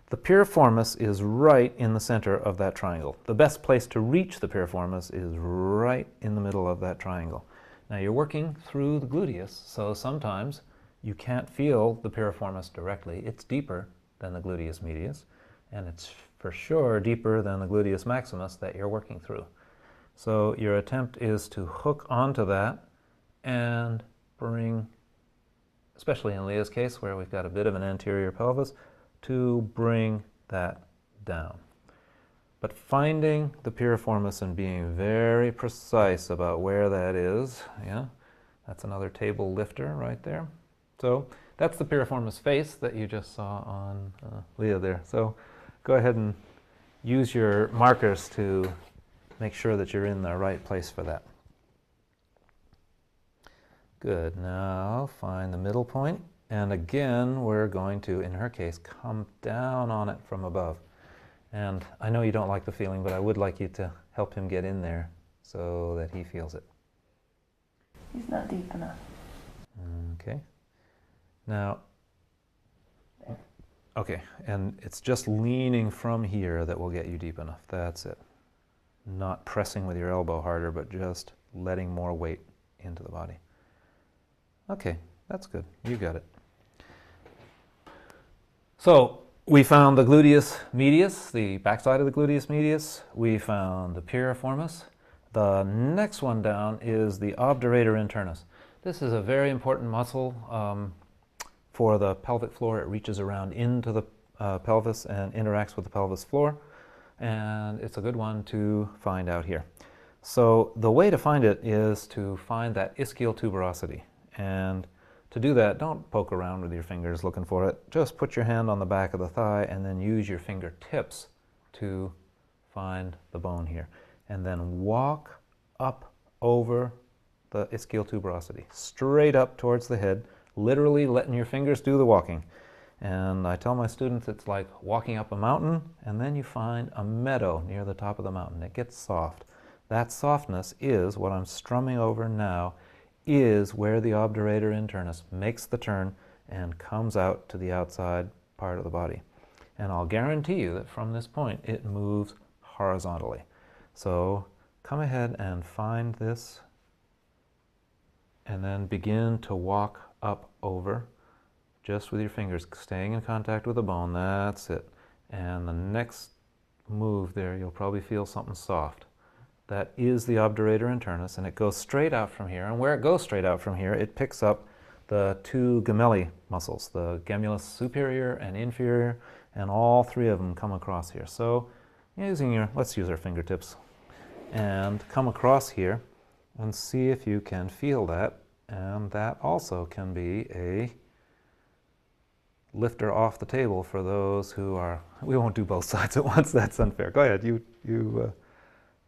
The piriformis is right in the center of that triangle. The best place to reach the piriformis is right in the middle of that triangle. Now you're working through the gluteus, so sometimes you can't feel the piriformis directly. It's deeper than the gluteus medius, and it's for sure deeper than the gluteus maximus that you're working through. So your attempt is to hook onto that and bring, especially in Leah's case where we've got a bit of an anterior pelvis, to bring that down. But finding the piriformis and being very precise about where that is, yeah, that's another table lifter right there. So that's the piriformis face that you just saw on Leah there. So go ahead and use your markers to make sure that you're in the right place for that. Good, now find the middle point. And again, we're going to, in her case, come down on it from above. And I know you don't like the feeling, but I would like you to help him get in there so that he feels it. He's not deep enough. Okay. Now, okay, and it's just leaning from here that will get you deep enough. That's it. Not pressing with your elbow harder, but just letting more weight into the body. Okay, that's good. You got it. So we found the gluteus medius, the backside of the gluteus medius. We found the piriformis. The next one down is the obturator internus. This is a very important muscle for the pelvic floor. It reaches around into the pelvis and interacts with the pelvis floor. And it's a good one to find out here. So the way to find it is to find that ischial tuberosity. And to do that, don't poke around with your fingers looking for it. Just put your hand on the back of the thigh and then use your fingertips to find the bone here. And then walk up over the ischial tuberosity, straight up towards the head, literally letting your fingers do the walking. And I tell my students it's like walking up a mountain, and then you find a meadow near the top of the mountain. It gets soft. That softness is what I'm strumming over now, is where the obturator internus makes the turn and comes out to the outside part of the body. And I'll guarantee you that from this point it moves horizontally. So come ahead and find this and then begin to walk up over just with your fingers, staying in contact with the bone. That's it. And the next move there, you'll probably feel something soft. that is the obturator internus, and it goes straight out from here. And where it goes straight out from here, it picks up the two gemelli muscles, the gemellus superior and inferior, and all three of them come across here. So let's use our fingertips and come across here and see if you can feel that. And that also can be a lifter off the table for those who are, we won't do both sides at once, that's unfair. Go ahead, you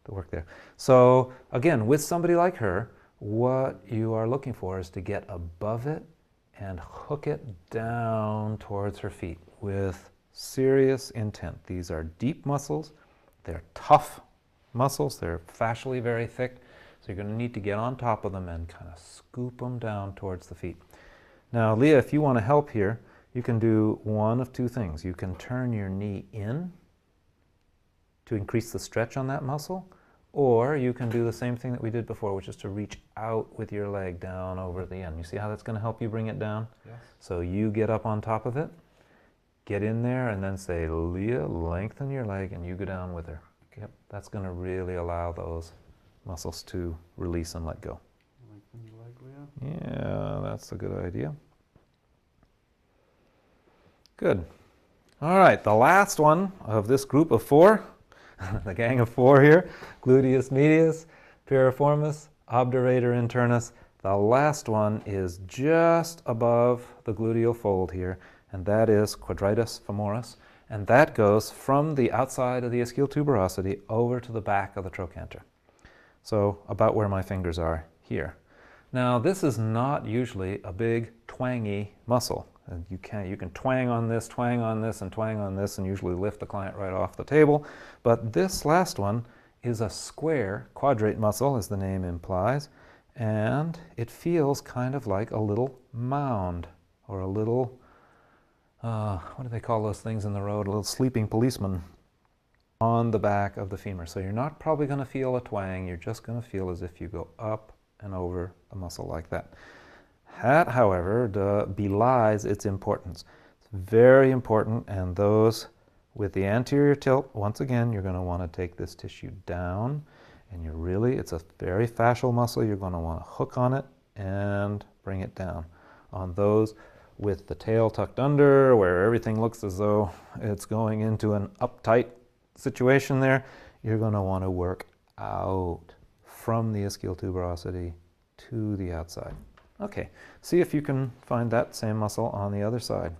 the work there. So again, with somebody like her, what you are looking for is to get above it and hook it down towards her feet with serious intent. These are deep muscles, they're tough muscles, they're fascially very thick, so you're going to need to get on top of them and kind of scoop them down towards the feet. Now, Leah, if you want to help here, you can do one of two things. You can turn your knee in to increase the stretch on that muscle, or you can do the same thing that we did before, which is to reach out with your leg down over the end. You see how that's going to help you bring it down? Yes. So you get up on top of it, get in there, and then say, Leah, lengthen your leg, and you go down with her. Yep, that's going to really allow those muscles to release and let go. Lengthen your leg, Leah. Yeah, that's a good idea. Good. All right, the last one of this group of four, the gang of four here, gluteus medius, piriformis, obturator internus. The last one is just above the gluteal fold here, and that is quadratus femoris, and that goes from the outside of the ischial tuberosity over to the back of the trochanter. So about where my fingers are here. Now, this is not usually a big twangy muscle. And you can twang on this, and twang on this, and usually lift the client right off the table. But this last one is a square quadrate muscle, as the name implies, and it feels kind of like a little mound, or a little, what do they call those things in the road? A little sleeping policeman on the back of the femur. So you're not probably going to feel a twang, you're just going to feel as if you go up and over a muscle like that. That, however, belies its importance. It's very important, and those with the anterior tilt, once again, you're going to want to take this tissue down, and it's a very fascial muscle. You're going to want to hook on it and bring it down. On those with the tail tucked under, where everything looks as though it's going into an uptight situation there, you're going to want to work out from the ischial tuberosity to the outside. Okay, see if you can find that same muscle on the other side.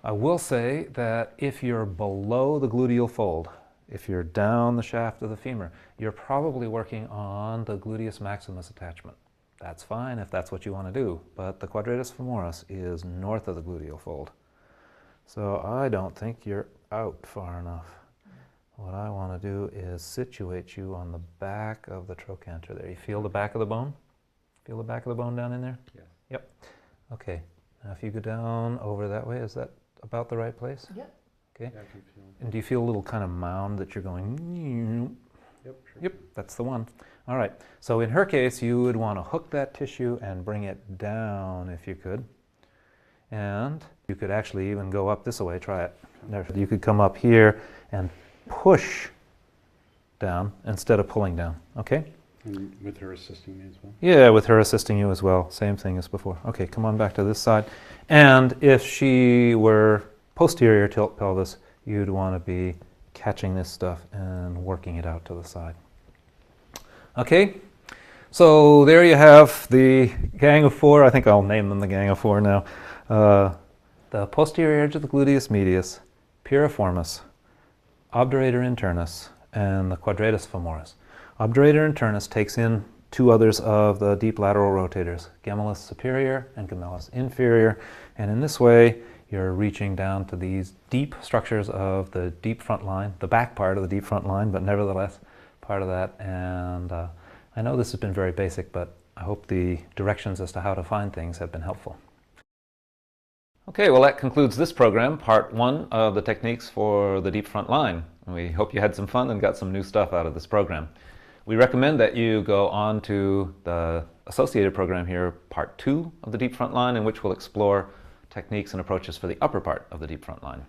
I will say that if you're below the gluteal fold, if you're down the shaft of the femur, you're probably working on the gluteus maximus attachment. That's fine if that's what you want to do, but the quadratus femoris is north of the gluteal fold. So I don't think you're out far enough. What I want to do is situate you on the back of the trochanter there. You feel the back of the bone? Feel the back of the bone down in there? Yes. Yep. Okay. Now if you go down over that way, is that about the right place? Yep. Okay. Yeah, I can feel it. And do you feel a little kind of mound that you're going? Yep, sure. Yep, that's the one. All right. So in her case, you would want to hook that tissue and bring it down if you could. And you could actually even go up this way. Try it. You could come up here and push down instead of pulling down. Okay? And with her assisting me as well? Yeah, with her assisting you as well. Same thing as before. Okay, come on back to this side. And if she were posterior tilt pelvis, you'd want to be catching this stuff and working it out to the side. Okay, so there you have the gang of four. I think I'll name them the gang of four now. The posterior edge of the gluteus medius, piriformis, obturator internus, and the quadratus femoris. Obturator internus takes in two others of the deep lateral rotators, gemellus superior and gemellus inferior, and in this way you're reaching down to these deep structures of the deep front line, the back part of the deep front line, but nevertheless part of that. And I know this has been very basic, but I hope the directions as to how to find things have been helpful. Okay, well that concludes this program, part one of the techniques for the deep front line. We hope you had some fun and got some new stuff out of this program. We recommend that you go on to the associated program here, part two of the deep front line, in which we'll explore techniques and approaches for the upper part of the deep front line.